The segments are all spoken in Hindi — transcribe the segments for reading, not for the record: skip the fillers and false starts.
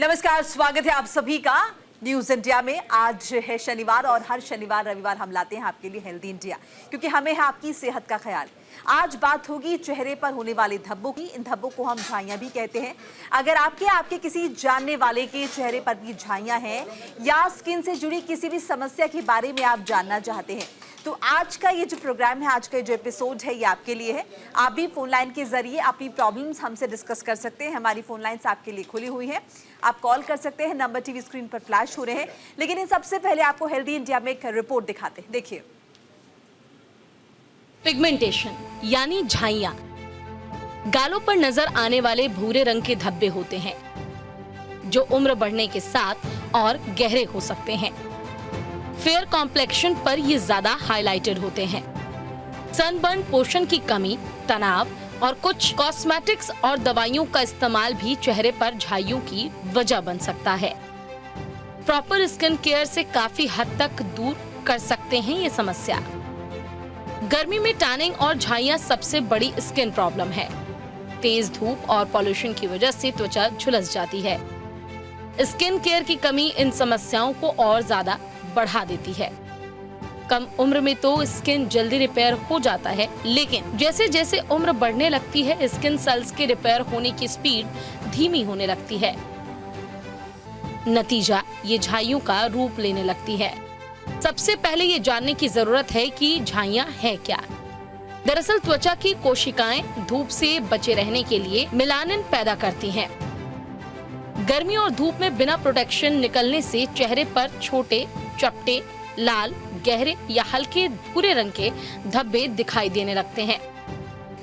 नमस्कार, स्वागत है आप सभी का न्यूज इंडिया में। आज है शनिवार और हर शनिवार रविवार हम लाते हैं आपके लिए हेल्दी इंडिया, क्योंकि हमें है आपकी सेहत का ख्याल। आज बात होगी चेहरे पर होने वाले धब्बों की। इन धब्बों को हम झाइयां भी कहते हैं। अगर आपके किसी जानने वाले के चेहरे पर भी झाइयां हैं या स्किन से जुड़ी किसी भी समस्या के बारे में आप जानना चाहते हैं, तो आज का ये जो प्रोग्राम है, आज का जो एपिसोड है, ये आपके लिए है। आप भी फोन लाइन के जरिए अपनी प्रॉब्लम्स हमसे डिस्कस कर सकते हैं। हमारी फोन लाइन्स आपके लिए खुली हुई है, आप कॉल कर सकते हैं। नंबर टीवी स्क्रीन पर फ्लैश हो रहे हैं, लेकिन इन सबसे पहले आपको हेल्दी इंडिया में एक रिपोर्ट दिखाते हैं। देखिए। पिगमेंटेशन यानी झाइयां गालों पर नजर आने वाले भूरे रंग के धब्बे होते हैं, जो उम्र बढ़ने के साथ और गहरे हो सकते हैं। फेयर कॉम्प्लेक्शन पर ये ज्यादा हाइलाइटेड होते हैं। सनबर्न, पोषण की कमी, तनाव और कुछ कॉस्मेटिक्स और दवाइयों का इस्तेमाल भी चेहरे पर झाइयों की वजह बन सकता है। प्रॉपर स्किन केयर से काफी हद तक दूर कर सकते हैं ये समस्या। गर्मी में टैनिंग और झाइयां सबसे बड़ी स्किन प्रॉब्लम है। तेज धूप और पॉल्यूशन की वजह से त्वचा झुलस जाती है। स्किन केयर की कमी इन समस्याओं को और ज्यादा बढ़ा देती है। कम उम्र में तो स्किन जल्दी रिपेयर हो जाता है, लेकिन जैसे जैसे उम्र बढ़ने लगती है, स्किन सेल्स के रिपेयर होने की स्पीड धीमी होने लगती है। नतीजा ये झाइयों का रूप लेने लगती है। सबसे पहले ये जानने की जरूरत है कि झाइयां है क्या। दरअसल त्वचा की कोशिकाएं धूप से बचे रहने के लिए मेलानिन पैदा करती हैं। गर्मी और धूप में बिना प्रोटेक्शन निकलने से चेहरे पर छोटे, चपटे, लाल, गहरे या हल्के भूरे रंग के धब्बे दिखाई देने लगते हैं,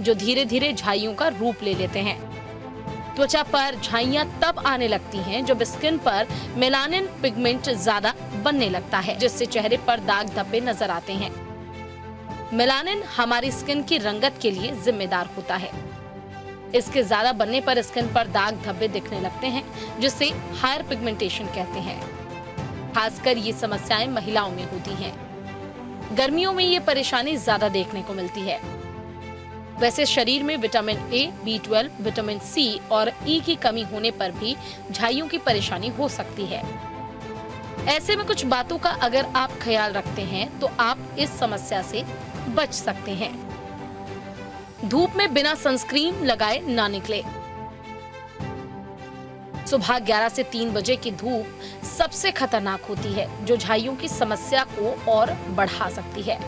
जो धीरे धीरे झाइयों का रूप ले लेते हैं। त्वचा पर झाइयां तब आने लगती हैं जब स्किन पर मेलानिन पिगमेंट ज्यादा बनने लगता है, जिससे चेहरे पर दाग धब्बे नजर आते हैं। मेलानिन हमारी स्किन की रंगत के लिए जिम्मेदार होता है। इसके ज्यादा बनने पर स्किन पर दाग धब्बे दिखने लगते हैं, जिसे हायर पिगमेंटेशन कहते हैं। खासकर ये समस्याएं महिलाओं में होती हैं। गर्मियों में ये परेशानी ज्यादा देखने को मिलती है। वैसे शरीर में vitamin A, B12, vitamin C और ई की कमी होने पर भी झाइयों की परेशानी हो सकती है। ऐसे में कुछ बातों का अगर आप ख्याल रखते हैं तो आप इस समस्या से बच सकते हैं। धूप में बिना सनस्क्रीन लगाए ना निकले। सुबह 11 से 3 बजे की धूप सबसे खतरनाक होती है, जो झाइयों की समस्या को और बढ़ा सकती है।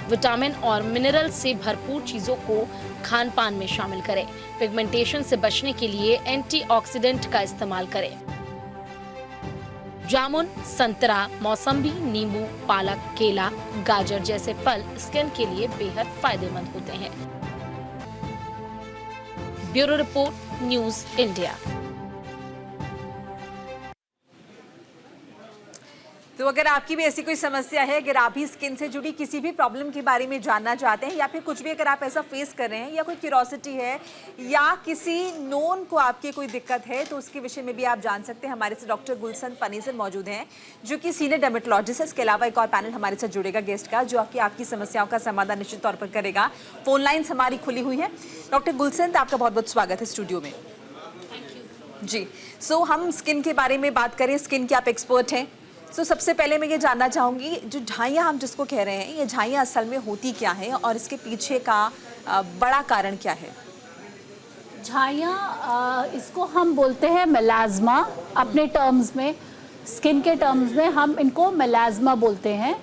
विटामिन और मिनरल से भरपूर चीजों को खान पान में शामिल करें। पिगमेंटेशन से बचने के लिए एंटीऑक्सीडेंट का इस्तेमाल करें। जामुन, संतरा, मौसम्बी, नींबू, पालक, केला, गाजर जैसे फल स्किन के लिए बेहद फायदेमंद होते हैं। Bureau report, news India. तो अगर आपकी भी ऐसी कोई समस्या है, अगर आप भी स्किन से जुड़ी किसी भी प्रॉब्लम के बारे में जानना चाहते हैं, या फिर कुछ भी अगर आप ऐसा फेस कर रहे हैं, या कोई क्यूरोसिटी है, या किसी नोन को आपकी कोई दिक्कत है, तो उसके विषय में भी आप जान सकते हैं। हमारे साथ डॉक्टर गुलशन पनीसन मौजूद हैं, जो कि सीनियर डर्मेटोलॉजिस्ट है। इसके अलावा एक और पैनल हमारे साथ जुड़ेगा गेस्ट का, जो आपकी समस्याओं का समाधान निश्चित तौर पर करेगा। फोन लाइन्स हमारी खुली हुई है। डॉक्टर गुलशन, आपका बहुत बहुत स्वागत है स्टूडियो में। जी, सो हम स्किन के बारे में बात करें, स्किन के आप एक्सपर्ट हैं। तो सबसे पहले मैं ये जानना चाहूँगी, जो झाइयाँ हम जिसको कह रहे हैं, ये झाइयाँ असल में होती क्या है और इसके पीछे का बड़ा कारण क्या है? झाइयाँ इसको हम बोलते हैं मेलाज्मा अपने टर्म्स में, स्किन के टर्म्स में हम इनको मेलाज्मा बोलते हैं।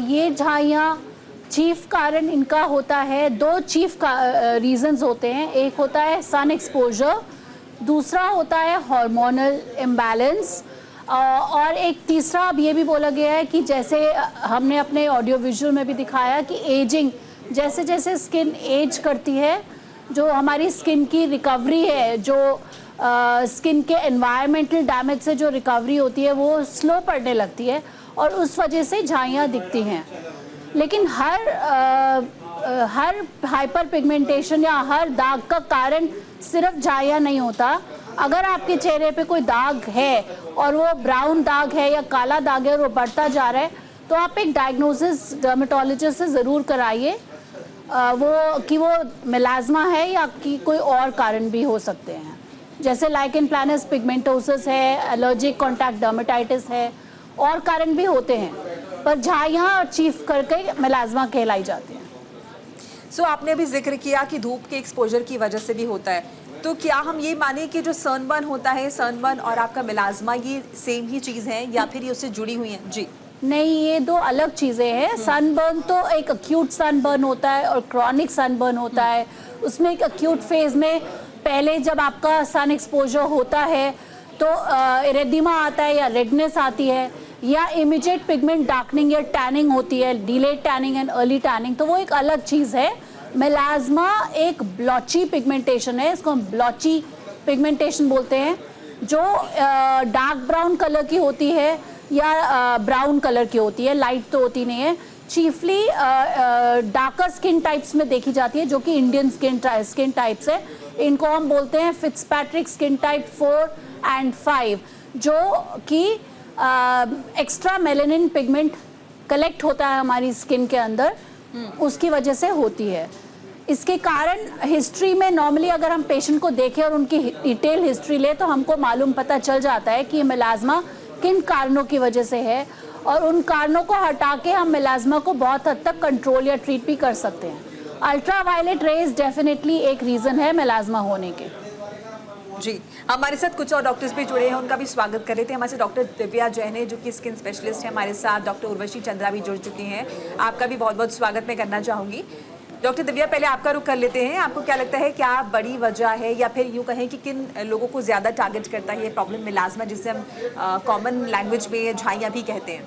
ये झाइयाँ चीफ कारण इनका होता है, 2 चीफ रीजंस होते हैं। एक होता है सन एक्सपोजर, दूसरा होता है हार्मोनल इम्बैलेंस, और एक तीसरा अब ये भी बोला गया है कि जैसे हमने अपने ऑडियो विजुअल में भी दिखाया कि एजिंग, जैसे जैसे स्किन एज करती है, जो हमारी स्किन की रिकवरी है, जो स्किन के एनवायरमेंटल डैमेज से जो रिकवरी होती है, वो स्लो पड़ने लगती है और उस वजह से झाइयाँ दिखती हैं। लेकिन हर हाइपर पिगमेंटेशन या हर दाग का कारण सिर्फ झाइयाँ नहीं होता। अगर आपके चेहरे पे कोई दाग है और वो ब्राउन दाग है या काला दाग है और वो बढ़ता जा रहा है, तो आप एक डायग्नोसिस डर्मेटोलॉजिस्ट से ज़रूर कराइए, वो मेलाज्मा है या कि कोई और कारण भी हो सकते हैं। जैसे लाइकेन प्लानस पिगमेंटोसिस है, एलर्जिक कॉन्टैक्ट डर्मेटाइटिस है, और कारण भी होते हैं, पर झाइयाँ चीफ करके मेलाज्मा कहलाई जाती हैं। सो आपने अभी जिक्र किया कि धूप के एक्सपोजर की वजह से भी होता है, तो क्या हम ये माने कि जो सनबर्न होता है, सनबर्न और आपका मेलाज्मा ये सेम ही चीज़ है या फिर ये उससे जुड़ी हुई हैं? जी नहीं, ये दो अलग चीज़ें हैं। सनबर्न तो एक अक्यूट सनबर्न होता है और क्रॉनिक सनबर्न होता है। उसमें एक अक्यूट फेज में पहले जब आपका सन एक्सपोजर होता है तो एरिथेमा आता है या रेडनेस आती है या इमीडिएट पिगमेंट डार्कनिंग या टैनिंग होती है, delayed tanning and early tanning, तो वो एक अलग चीज़ है। मेलाज्मा एक ब्लॉची पिगमेंटेशन है, इसको हम ब्लॉची पिगमेंटेशन बोलते हैं, जो डार्क ब्राउन कलर की होती है या ब्राउन कलर की होती है, लाइट तो होती नहीं है। चीफली डार्कर स्किन टाइप्स में देखी जाती है, जो कि इंडियन स्किन टाइप्स है। इनको हम बोलते हैं फिट्जपैट्रिक स्किन टाइप 4 एंड 5, जो कि एक्स्ट्रा मेलानिन पिगमेंट कलेक्ट होता है हमारी स्किन के अंदर, उसकी वजह से होती है। इसके कारण हिस्ट्री में नॉर्मली अगर हम पेशेंट को देखें और उनकी डिटेल हिस्ट्री ले तो हमको मालूम पता चल जाता है कि ये मेलाज्मा किन कारणों की वजह से है, और उन कारणों को हटा के हम मेलाज्मा को बहुत हद तक कंट्रोल या ट्रीट भी कर सकते हैं। अल्ट्रावायलेट रेज डेफिनेटली एक रीज़न है मेलाज्मा होने के। जी, हमारे साथ कुछ और डॉक्टर्स भी जुड़े हैं, उनका भी स्वागत कर रहे थे। हमारे साथ डॉक्टर दिव्या जैन है जो कि स्किन स्पेशलिस्ट है, हमारे साथ डॉक्टर उर्वशी चंद्रा भी जुड़ चुकी हैं। आपका भी बहुत बहुत स्वागत मैं करना चाहूँगी। डॉक्टर दिव्या, पहले आपका रुख कर लेते हैं। आपको क्या लगता है, क्या बड़ी वजह है या फिर यूँ कहें कि किन लोगों को ज़्यादा टारगेट करता है ये प्रॉब्लम मेलाज्मा, जिसे हम कॉमन लैंग्वेज में झाइयाँ भी कहते हैं?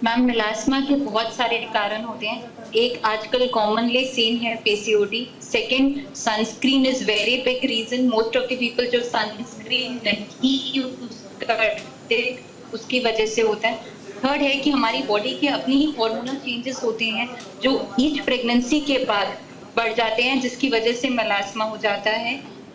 मैम, मेलास्मा के बहुत सारे कारण होते हैं। एक आजकल कॉमनली सीन है PCOD. Second, sunscreen is very big reason. Most of the people जो सनस्क्रीन नहीं यूज करते उसकी वजह से होता है। थर्ड है कि हमारी बॉडी के अपनी ही हार्मोनल चेंजेस होते हैं जो ईच प्रेगनेंसी के बाद बढ़ जाते हैं, जिसकी वजह से मेलास्मा हो जाता है।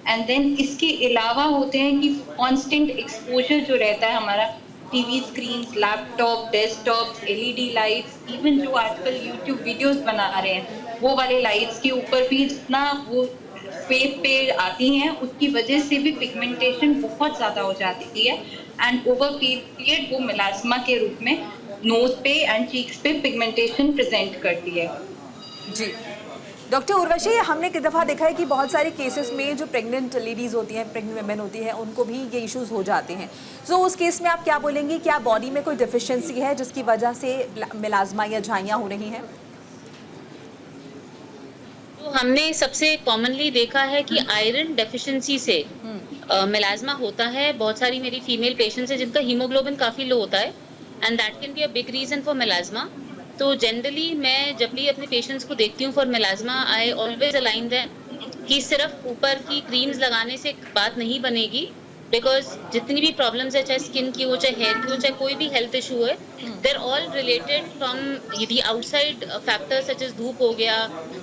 एंड देन इसके अलावा होते हैं कि कांस्टेंट एक्सपोजर जो रहता है हमारा, TV screen, laptop, desktop, LED lights, even जो आजकल यूट्यूब वीडियोस बना रहे हैं वो वाले लाइट्स के ऊपर भी जितना वो फेस पे आती हैं उसकी वजह से भी पिगमेंटेशन बहुत ज़्यादा हो जाती है एंड ओवर पीरियड वो मेलास्मा के रूप में नोज पे एंड चीक्स पे पिगमेंटेशन प्रेजेंट करती है। जी डॉक्टर उर्वशी, हमने कई दफ़ा देखा है कि बहुत सारे केसेस में जो प्रेग्नेंट लेडीज़ होती हैं, प्रेग्नेंट वुमेन होती हैं, उनको भी ये इश्यूज हो जाते हैं। सो उस केस में आप क्या बोलेंगी, क्या बॉडी में कोई डिफिशिएंसी है जिसकी वजह से मेलाज्मा या झाइयाँ हो रही हैं? तो हमने सबसे कॉमनली देखा है कि आयरन डेफिशिएंसी से मेलाज्मा होता है। बहुत सारी मेरी फीमेल पेशेंट्स हैं जिनका हीमोग्लोबिन काफ़ी लो होता है and that can be a big reason for melasma. तो जनरली मैं जब भी अपने पेशेंट्स को देखती हूँ for melasma, I always align them कि सिर्फ ऊपर की क्रीम्स लगाने से बात नहीं बनेगी, बिकॉज जितनी भी प्रॉब्लम्स है, चाहे स्किन की हो, चाहे हेयर की हो, चाहे कोई भी हेल्थ इशू है, they are all related from the outside factors such as धूप हो गया,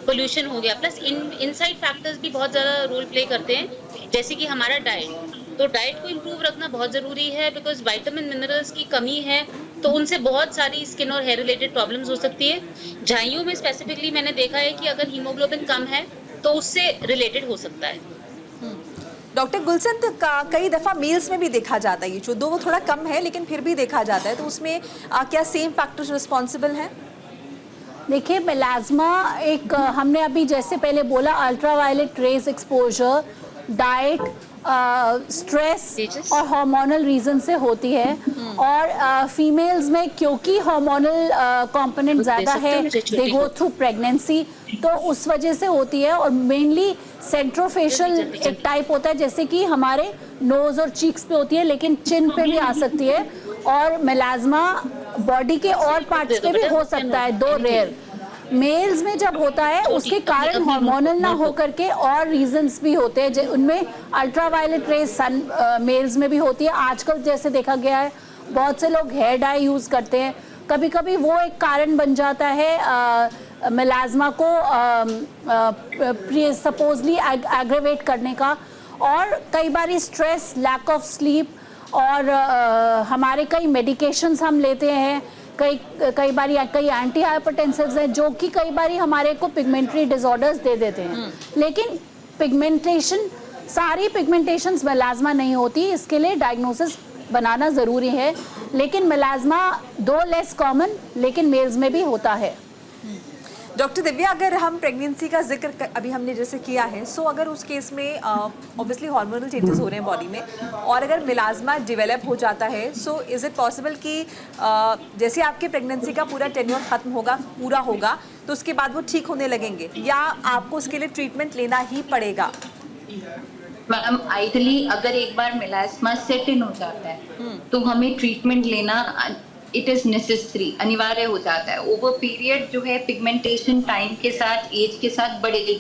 पोल्यूशन हो गया, प्लस इनसाइड फैक्टर्स भी बहुत ज़्यादा रोल प्ले करते हैं, जैसे कि हमारा डाइट। तो डाइट को इम्प्रूव रखना बहुत ज़रूरी है बिकॉज विटामिन मिनरल्स की कमी है तो उनसे बहुत सारी स्किन और हेयर रिलेटेड प्रॉब्लम्स हो सकती है। झाइयों में स्पेसिफिकली मैंने देखा है कि अगर हीमोग्लोबिन कम है तो उससे रिलेटेड हो सकता है। डॉक्टर गुलशन, कई दफ़ा मेल्स में भी देखा जाता है ये जो, दो वो थोड़ा कम है लेकिन फिर भी देखा जाता है, तो उसमें क्या सेम फैक्टर्स रिस्पॉन्सिबल हैं? देखिए, मेलाज्मा एक हमने अभी जैसे पहले बोला, ultraviolet rays exposure, diet, stress और हार्मोनल रीजन से होती है। और फीमेल्स में क्योंकि हार्मोनल कंपोनेंट ज़्यादा है, दे गो थ्रू प्रेगनेंसी, तो उस वजह से होती है। और मेनली सेंट्रोफेशियल एक टाइप होता है, जैसे कि हमारे नोज और चीक्स पे होती है, लेकिन चिन पे भी आ सकती है। और मेलाज्मा बॉडी के और पार्ट्स पे भी हो सकता है, दो रेयर। मेल्स में जब होता है उसके कारण हार्मोनल ना हो करके और रीजंस भी होते हैं, उनमें अल्ट्रावायलेट रेज सन मेल्स में भी होती है। आजकल जैसे देखा गया है बहुत से लोग हेयर डाई यूज़ करते हैं, कभी कभी वो एक कारण बन जाता है मेलाज्मा को सपोजली एग्रेवेट करने का। और कई बार स्ट्रेस, लैक ऑफ स्लीप और हमारे कई मेडिकेशंस हम लेते हैं, कई बार कई एंटी हाइपरटेंसिव्स हैं जो कि कई बार हमारे को पिगमेंटरी डिसऑर्डर्स दे देते हैं। लेकिन पिगमेंटेशन सारी पिगमेंटेशंस मेलाज्मा नहीं होती, इसके लिए डायग्नोसिस बनाना ज़रूरी है। लेकिन मेलाज्मा दो लेस कॉमन, लेकिन मेल्स में भी होता है। डॉक्टर दिव्या, अगर हम प्रेगनेंसी का जिक्र अभी हमने जैसे किया है, सो अगर उस केस में ऑब्वियसली हार्मोनल चेंजेस हो रहे हैं बॉडी में, और अगर मिलाज्मा डेवलप हो जाता है, सो इज़ इट पॉसिबल कि जैसे आपके प्रेगनेंसी का पूरा टेन्योर ख़त्म होगा, पूरा होगा, तो उसके बाद वो ठीक होने लगेंगे, या आपको उसके लिए ट्रीटमेंट लेना ही पड़ेगा? मैम आइडली अगर एक बार मिलास्मा सेट इन हो जाता है तो हमें ट्रीटमेंट लेना इट इज नेसेसरी, अनिवार्य हो जाता है। ओवर पीरियड जो है पिगमेंटेशन टाइम के साथ, एज के साथ बढ़ेगी,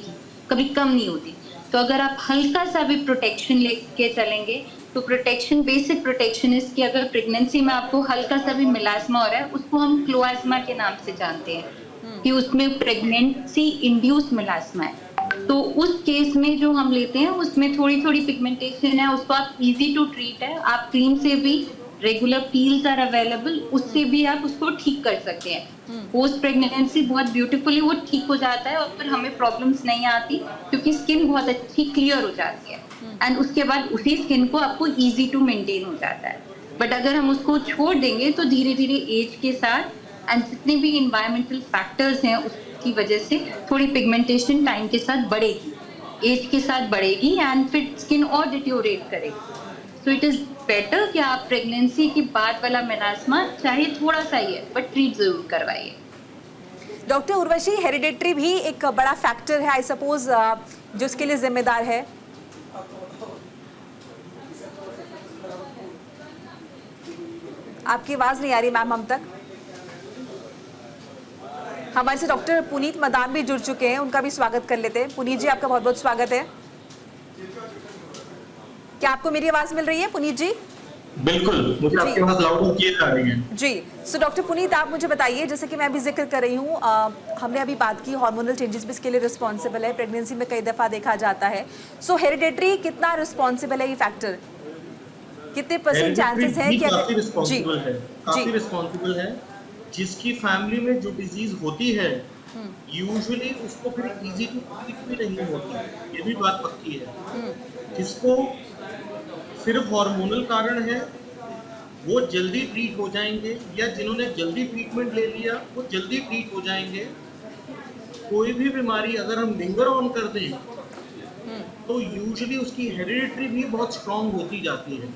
कभी कम नहीं होती। तो अगर आप हल्का सा भी प्रोटेक्शन लेके चलेंगे तो प्रोटेक्शन, बेसिक प्रोटेक्शन इज कि अगर प्रेगनेंसी में आपको हल्का सा भी मिलास्मा हो रहा है, उसको हम क्लोआज्मा के नाम से जानते हैं कि उसमें प्रेगनेंसी इंड्यूस मिलास्मा है। तो उस केस में जो हम लेते हैं उसमें थोड़ी थोड़ी पिगमेंटेशन है, उसको आप इजी टू ट्रीट है, आप क्रीम से भी, रेगुलर पील्स आर अवेलेबल, उससे भी आप उसको ठीक कर सकते हैं। पोस्ट प्रेगनेंसी बहुत ब्यूटीफुली वो ठीक हो जाता है और फिर हमें प्रॉब्लम्स नहीं आती क्योंकि स्किन बहुत अच्छी क्लियर हो जाती है, एंड उसके बाद उसी स्किन को आपको इजी टू मेंटेन हो जाता है। बट अगर हम उसको छोड़ देंगे तो धीरे धीरे एज के साथ एंड जितने भी इन्वायरमेंटल फैक्टर्स हैं उसकी वजह से थोड़ी पिगमेंटेशन टाइम के साथ बढ़ेगी, एज के साथ बढ़ेगी, एंड फिर स्किन और डिटोरेट करेगी। सो इट इज बेटर कि आप प्रेगनेंसी के बाद वाला मेलास्मा चाहे थोड़ा सा ही है बट ट्रीट जरूर करवाइए। डॉक्टर उर्वशी, हेरिडेटरी भी एक बड़ा फैक्टर है आई सपोज जो इसके लिए जिम्मेदार है? आपकी आवाज नहीं आ रही मैम हम तक। हमारे से डॉक्टर पुनीत मदान भी जुड़ चुके हैं, उनका भी स्वागत कर लेते हैं। पुनीत जी, आपका बहुत बहुत स्वागत है। क्या आपको मेरी आवाज मिल रही है पुनीत जी? बिल्कुल, मुझे आपकी आवाज लाउड और क्लियर आ रही है जी। सो डॉक्टर पुनीत, आप मुझे बताइए, जैसे कि मैं अभी जिक्र कर रही हूँ, हमने अभी बात की हार्मोनल चेंजेस भी इसके लिए रिस्पॉन्सिबल है, प्रेगनेंसी में कई दफ़ा देखा जाता है। सो हेरिडेटरी कितना रिस्पॉन्सिबल है ये फैक्टर? कितने परसेंट चांसेस है कि काफी रिस्पॉन्सिबल है। जिसकी फैमिली में जो डिजीज होती है यूजुअली उसको फिर इजी टू ट्रीट भी नहीं होती, ये भी बात पक्की है। जिसको सिर्फ हार्मोनल कारण है वो जल्दी ट्रीट हो जाएंगे, या जिन्होंने जल्दी ट्रीटमेंट ले लिया वो जल्दी ट्रीट हो जाएंगे। कोई भी बीमारी अगर हम लिंगर ऑन कर दें तो यूजुअली उसकी हेरिडिटरी भी बहुत स्ट्रांग होती जाती है।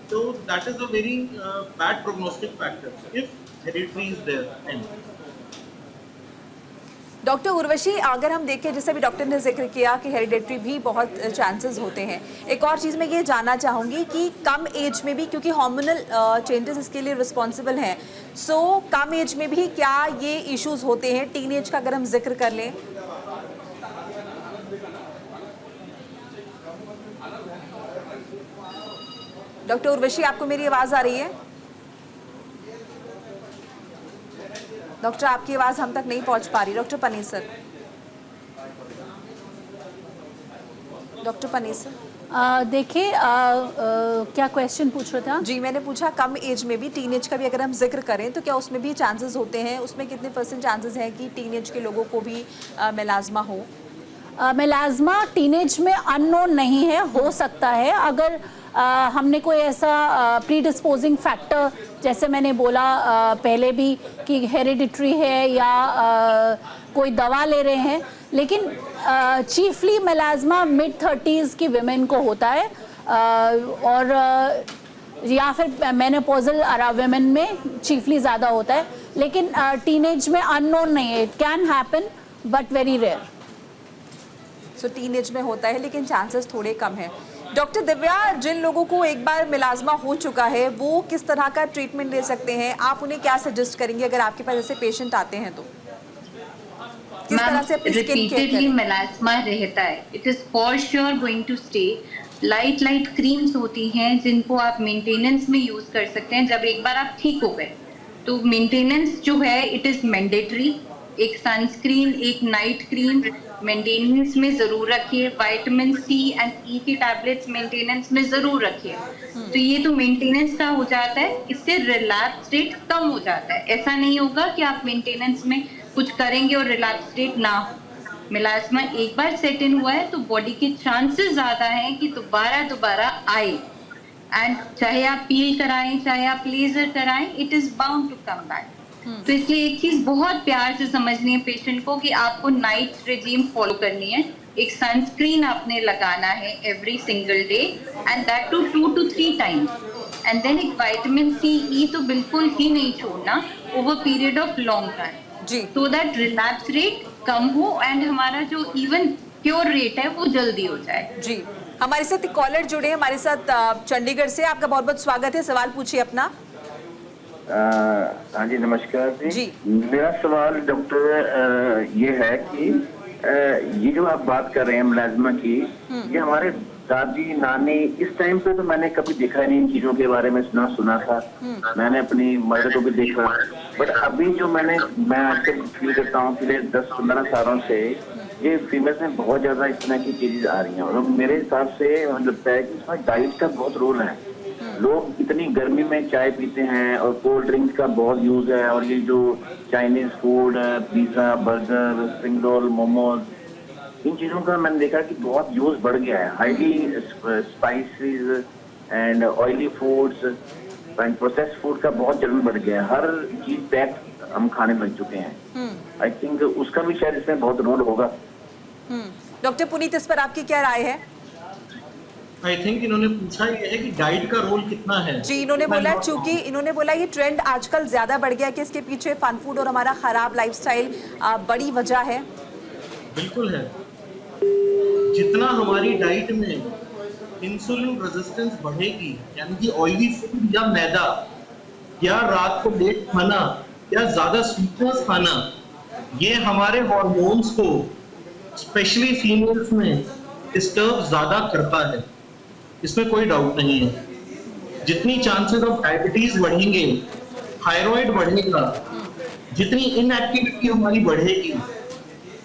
तो that is a very bad prognostic factor if hereditary is there. Doctor Urvashi, अगर हम देखें, जैसे भी डॉक्टर ने जिक्र किया कि हेरिडेटरी भी बहुत चांसेस होते हैं, एक और चीज़ मैं ये जानना चाहूँगी कि कम एज में भी, क्योंकि हार्मोनल चेंजेस इसके लिए रिस्पॉन्सिबल हैं, सो कम एज में भी क्या ये इश्यूज होते हैं? टीन एज का अगर हम जिक्र कर लें। डॉक्टर उर्वशी, आपको मेरी आवाज़ आ रही है? डॉक्टर, आपकी आवाज हम तक नहीं पहुंच पा रही। डॉक्टर पनीसर, डॉक्टर पनीसर देखिए, क्या क्वेश्चन पूछ रहे थे आप? जी, मैंने पूछा कम एज में भी, टीन एज का भी अगर हम जिक्र करें तो क्या उसमें भी चांसेस होते हैं? उसमें कितने परसेंट चांसेस हैं कि टीन एज के लोगों को भी मेलाज्मा हो? मेलाज्मा टीनेज में अननोन नहीं है, हो सकता है अगर हमने कोई ऐसा प्रीडिस्पोजिंग फैक्टर, जैसे मैंने बोला पहले भी कि हेरिडिटरी है या कोई दवा ले रहे हैं। लेकिन चीफली मेलाज्मा मिड 30s की विमेन को होता है, और या फिर मेनोपॉजल विमेन में चीफली ज़्यादा होता है। लेकिन टीनेज में अननोन नहीं है, it can happen but very rare. So teenage में होता है लेकिन चांसेस थोड़े कम हैं। डॉक्टर दिव्या, जिन लोगों को एक बार मिलाज्मा हो चुका है वो किस तरह का ट्रीटमेंट ले सकते हैं? आप उन्हें क्या सजेस्ट करेंगे अगर आपके पास ऐसे पेशेंट आते हैं तो? किस तरह से अपनी स्किन केयर करें? मेलास्मा रहता है, it is for sure going to stay. Light creams होती हैं जिनको आप मेंटेनेंस में यूज कर सकते हैं जब एक बार आप ठीक हो गए। तो मेंटेनेंस जो है इट इज मैंडेटरी। एक सनस्क्रीन, एक नाइट क्रीम मेंटेनेंस में जरूर रखिए। विटामिन सी एंड ई की टैबलेट्स मेंटेनेंस में जरूर रखिए। तो ये तो मेंटेनेंस का हो जाता है, इससे रिलैप्स रेट कम हो जाता है। ऐसा नहीं होगा कि आप मेंटेनेंस में कुछ करेंगे और रिलैप्स रेट ना हो। मेलास्मा एक बार सेट इन हुआ है तो बॉडी के चांसेस ज्यादा हैं कि दोबारा आए, एंड चाहे आप पील कराएं चाहे आप लेजर कराएं, it is bound to come back. तो इसलिए एक चीज बहुत प्यार से समझनी है पेशेंट को कि आपको नाइट रेजीम फॉलो करनी है। एक सनस्क्रीन आपने लगाना है every single day, and that too 2 to 3 times, and then एक विटामिन सी ई तो बिल्कुल ही नहीं छोड़ना over period of long time जी। सो दैट रिलैप्स रेट कम हो एंड हमारा जो इवन क्योर रेट है वो जल्दी हो जाए। जी, हमारे साथ एक कॉलर जुड़े हैं हमारे साथ चंडीगढ़ से। आपका बहुत बहुत स्वागत है, सवाल पूछिए अपना। हाँ जी, नमस्कार जी। मेरा सवाल डॉक्टर ये है कि ये जो आप बात कर रहे हैं मेलास्मा की, ये हमारे दादी नानी इस टाइम पे तो मैंने कभी देखा नहीं, इन चीजों के बारे में सुना था, मैंने अपनी मदर को भी देखा, बट अभी जो मैं आजकल फील करता हूँ पिछले 10-15 सालों से ये फीमेल्स में बहुत ज्यादा इस तरह की चीजें आ रही हैं। और मेरे हिसाब से मुझे लगता है कि इसमें डाइट का बहुत रोल है। लोग इतनी गर्मी में चाय पीते हैं और कोल्ड ड्रिंक्स का बहुत यूज है, और ये जो Chinese food, pizza, burger, spring roll, momos, इन चीजों का मैंने देखा कि बहुत यूज बढ़ गया है। Highly spices and oily foods and processed food का बहुत चलन बढ़ गया है। हर चीज पैक हम खाने लग चुके हैं। आई थिंक उसका भी शायद इसमें बहुत रोल होगा। डॉक्टर पुनीत, इस पर आपकी क्या राय है? आई थिंक इन्होंने पूछा ये है कि डाइट का रोल कितना है। जी, इन्होंने बोला, चूंकि इन्होंने बोला ये ट्रेंड आजकल ज्यादा बढ़ गया कि इसके पीछे फन फूड और हमारा खराब लाइफस्टाइल बड़ी वजह है। बिल्कुल है। जितना हमारी डाइट में इंसुलिन रेजिस्टेंस बढ़ेगी, यानी कि ऑयली फूड या मैदा या रात को लेट खाना या ज्यादा स्वीटनेस खाना, ये हमारे हार्मोन्स को स्पेशली फीमेल्स में डिस्टर्ब ज्यादा करता है, इसमें कोई डाउट नहीं है। जितनी चांसेस ऑफ डायबिटीज बढ़ेंगे, थायराइड बढ़ेगा, जितनी इनएक्टिविटी हमारी बढ़ेगी,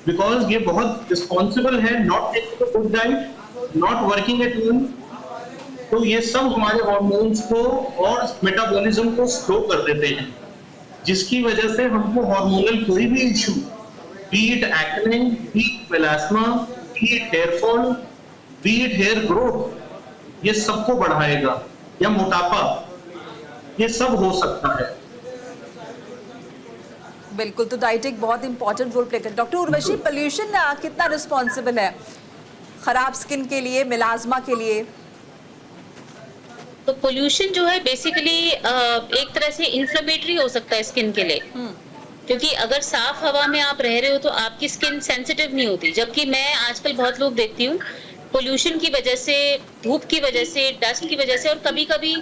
बिकॉज ये बहुत रिस्पॉन्सिबल है, not taking good diet, not working at home, तो ये सब हमारे हार्मोन्स को और मेटाबॉलिज्म को स्लो कर देते हैं, जिसकी वजह से हमको हार्मोनल कोई भी issue, B it acne, B it melasma, B it here fall, B it here growth, ये सबको बढ़ाएगा, या मोटापा, ये सब हो सकता है। बिल्कुल, तो डाइट एक बहुत इंपॉर्टेंट रोल प्ले करता है। डॉक्टर उर्वशी, पोल्यूशन कितना रिस्पॉन्सिबल है खराब स्किन के लिए, मेलास्मा के लिए? तो पोल्यूशन जो है बेसिकली एक तरह से इन्फ्लेमेटरी हो सकता है स्किन के लिए, क्योंकि अगर साफ हवा में आप रह रहे हो तो आपकी स्किन सेंसिटिव नहीं होती। जबकि मैं आजकल बहुत लोग देखती हूँ पोल्यूशन की वजह से, धूप की वजह से, डस्ट की वजह से और कभी-कभी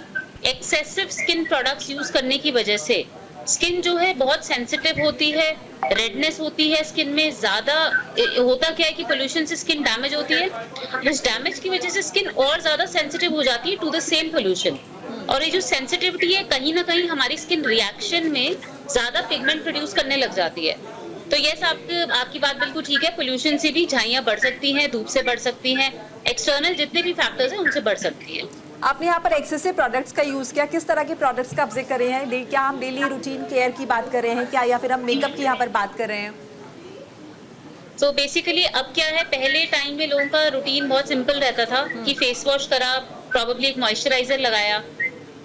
एक्सेसिव स्किन प्रोडक्ट्स यूज करने की वजह से स्किन जो है बहुत सेंसिटिव होती है, रेडनेस होती है स्किन में ज्यादा। होता क्या है कि पोल्यूशन से स्किन डैमेज होती है, इस डैमेज की वजह से स्किन और ज्यादा सेंसिटिव हो जाती है टू द सेम पोल्यूशन। और ये जो सेंसिटिविटी है कहीं ना कहीं हमारी स्किन रिएक्शन में ज्यादा पिगमेंट प्रोड्यूस करने लग जाती है। तो यस, आपकी बात बिल्कुल ठीक है, पोल्यूशन से भी झाइयां बढ़ सकती हैं, धूप से बढ़ सकती हैं, एक्सटर्नल जितने भी फैक्टर्स हैं उनसे बढ़ सकती है। आपने यहाँ पर एक्सेसिव प्रोडक्ट्स का यूज किया, किस तरह के प्रोडक्ट्स का आप जिक्र कर रहे हैं? क्या हम डेली रूटीन केयर की बात कर रहे हैं क्या, या फिर हम मेकअप की यहाँ पर बात कर रहे हैं? तो बेसिकली अब क्या है, पहले टाइम में लोगों का रूटीन बहुत सिंपल रहता था कि फेस वॉश करा, प्रोबेबली एक मॉइस्चराइजर लगाया।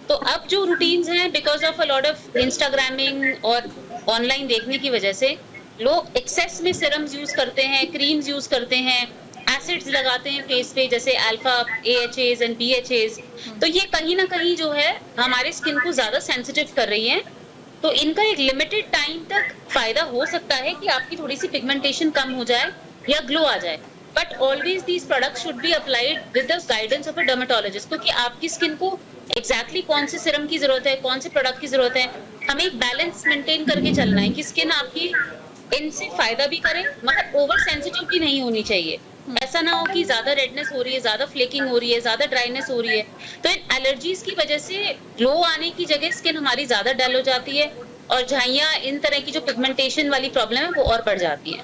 तो अब जो रूटीन्स हैं, because of a lot of Instagramming और ऑनलाइन देखने की वजह से लोग एक्सेस में सीरम्स यूज करते हैं, क्रीम्स यूज करते हैं, एसिड्स लगाते हैं फेस पे, जैसे अल्फा AHAs एंड BHAs। तो ये कहीं ना कहीं जो है हमारे स्किन को ज्यादा सेंसिटिव कर रही है। तो इनका एक लिमिटेड टाइम तक फायदा हो सकता है कि आपकी थोड़ी सी पिगमेंटेशन कम हो जाए या ग्लो आ जाए, but always these products should be applied with the guidance of a dermatologist, क्योंकि आपकी स्किन को एग्जैक्टली कौन से सीरम की जरूरत है, कौन से प्रोडक्ट की जरूरत है, हमें एक बैलेंस मेंटेन करके चलना है कि स्किन आपकी इनसे फायदा भी करे मगर ओवर सेंसिटिव भी नहीं होनी चाहिए। ऐसा ना हो कि ज्यादा रेडनेस हो रही है, ज्यादा फ्लेकिंग हो रही है, ज्यादा ड्राइनेस हो रही है, तो इन एलर्जीज की वजह से ग्लो आने की जगह स्किन हमारी ज्यादा डल हो जाती है और झाइयां, इन तरह की जो पिगमेंटेशन वाली प्रॉब्लम है वो और बढ़ जाती है।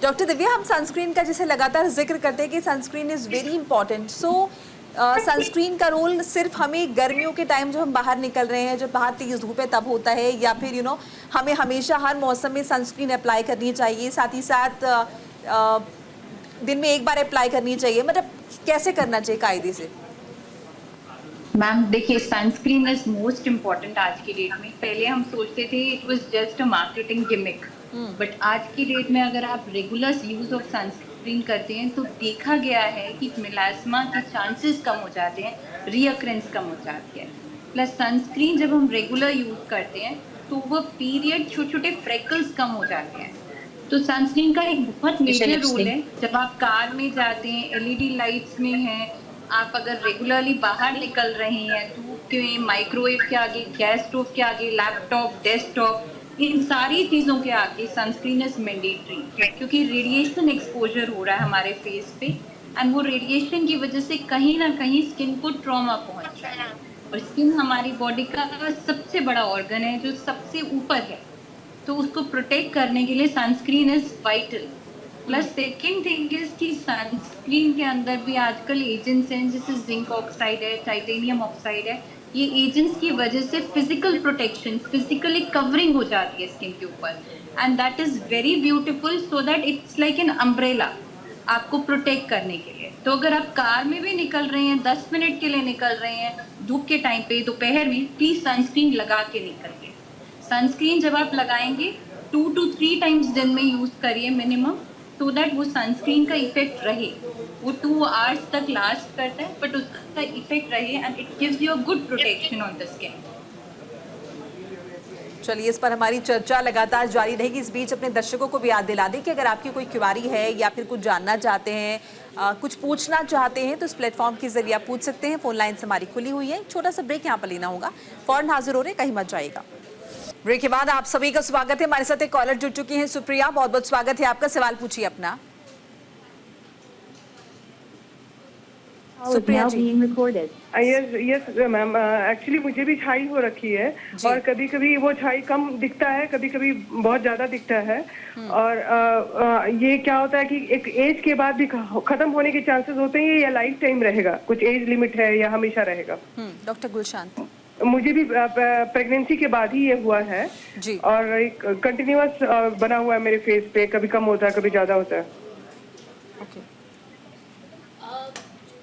डॉक्टर दिव्या, हम सनस्क्रीन का जैसे लगातार जिक्र करते हैं कि sunscreen is very important, so sunscreen का रोल सिर्फ हमें गर्मियों के टाइम जब हम बाहर निकल रहे हैं, जब बाहर तेज धूप है तब होता है, या फिर हमें हमेशा हर मौसम में सनस्क्रीन अप्लाई करनी चाहिए, साथ ही साथ दिन में एक बार अप्लाई करनी चाहिए, मतलब कैसे करना चाहिए कायदे से? मैम देखिए, सनस्क्रीन इज मोस्ट इम्पॉर्टेंट आज की डेट में। पहले हम सोचते थे it was just a marketing gimmick, but आज की डेट में अगर आप रेगुलर यूज ऑफ सनस्क्रीन करते हैं तो देखा गया है कि मेलास्मा के चांसेस कम हो जाते हैं, रीअकरेंस कम हो जाती है। प्लस सनस्क्रीन जब हम रेगुलर यूज करते हैं तो वो पीरियड छोटे छोटे फ्रेकल्स कम हो जाते हैं। तो सनस्क्रीन का एक बहुत मेजर रोल है। जब आप कार में जाते हैं, एलईडी लाइट्स में हैं, आप अगर रेगुलरली बाहर निकल रहे हैं, धूप के, माइक्रोवेव के आगे, गैस स्टोव के आगे, लैपटॉप, डेस्कटॉप, इन सारी चीज़ों के आगे सनस्क्रीन इज मैंडेटरी, क्योंकि रेडिएशन एक्सपोजर हो रहा है हमारे फेस पे, एंड वो रेडिएशन की वजह से कहीं ना कहीं स्किन को ट्रॉमा पहुंच रहा है। और स्किन हमारी बॉडी का सबसे बड़ा ऑर्गन है जो सबसे ऊपर है, तो उसको प्रोटेक्ट करने के लिए sunscreen is vital. Plus second thing is कि सनस्क्रीन के अंदर भी आजकल एजेंट्स हैं, जैसे जिंक ऑक्साइड है, टाइटेनियम ऑक्साइड है। ये एजेंट्स की वजह से फिजिकल प्रोटेक्शन, फिजिकली कवरिंग हो जाती है स्किन के ऊपर, and that is very beautiful, so that it's like an umbrella आपको प्रोटेक्ट करने के लिए। तो अगर आप कार में भी निकल रहे हैं, 10 मिनट के लिए निकल रहे हैं धूप के टाइम पे, दोपहर में, प्लीज सनस्क्रीन लगा के निकलिए। सनस्क्रीन जब आप लगाएंगे 2 to 3 टाइम्स दिन में यूज करिए मिनिमम, सो दैट वो सनस्क्रीन का इफेक्ट रहे। वो 2 आवर्स तक लास्ट करता है, बट उसका इफेक्ट रहे and it gives you a good protection on the skin. चलिए, इस पर हमारी चर्चा लगातार जारी रहेगी। इस बीच अपने दर्शकों को भी याद दिला दें कि अगर आपकी कोई क्वेरी है या फिर कुछ जानना चाहते हैं, कुछ पूछना चाहते हैं, तो इस प्लेटफॉर्म के जरिए आप पूछ सकते हैं। फोन लाइन्स हमारी खुली हुई है। छोटा सा ब्रेक यहाँ पर लेना होगा, फौरन हाजिर हो रहे, कहीं मत जाइएगा। ब्रेक के बाद आप सभी का स्वागत है। हमारे साथ एक कॉलर जुड़ चुकी हैं, सुप्रिया, बहुत बहुत स्वागत है आपका। सवाल पूछिए अपना। सुप्रिया जी। यस मैम, एक्चुअली मुझे भी छाई हो रखी है, और कभी कभी वो छाई कम दिखता है, कभी कभी बहुत ज्यादा दिखता है। और ये क्या होता है कि एक एज के बाद भी खत्म होने के चांसेस होते हैं, या लाइफ टाइम रहेगा? कुछ एज लिमिट है या हमेशा रहेगा? डॉक्टर गुलशान। मुझे भी प्रेगनेंसी के बाद ही ये हुआ है जी, और एक कंटिन्यूअस बना हुआ है मेरे फेस पे, कभी कम होता है कभी ज्यादा होता है। ओके।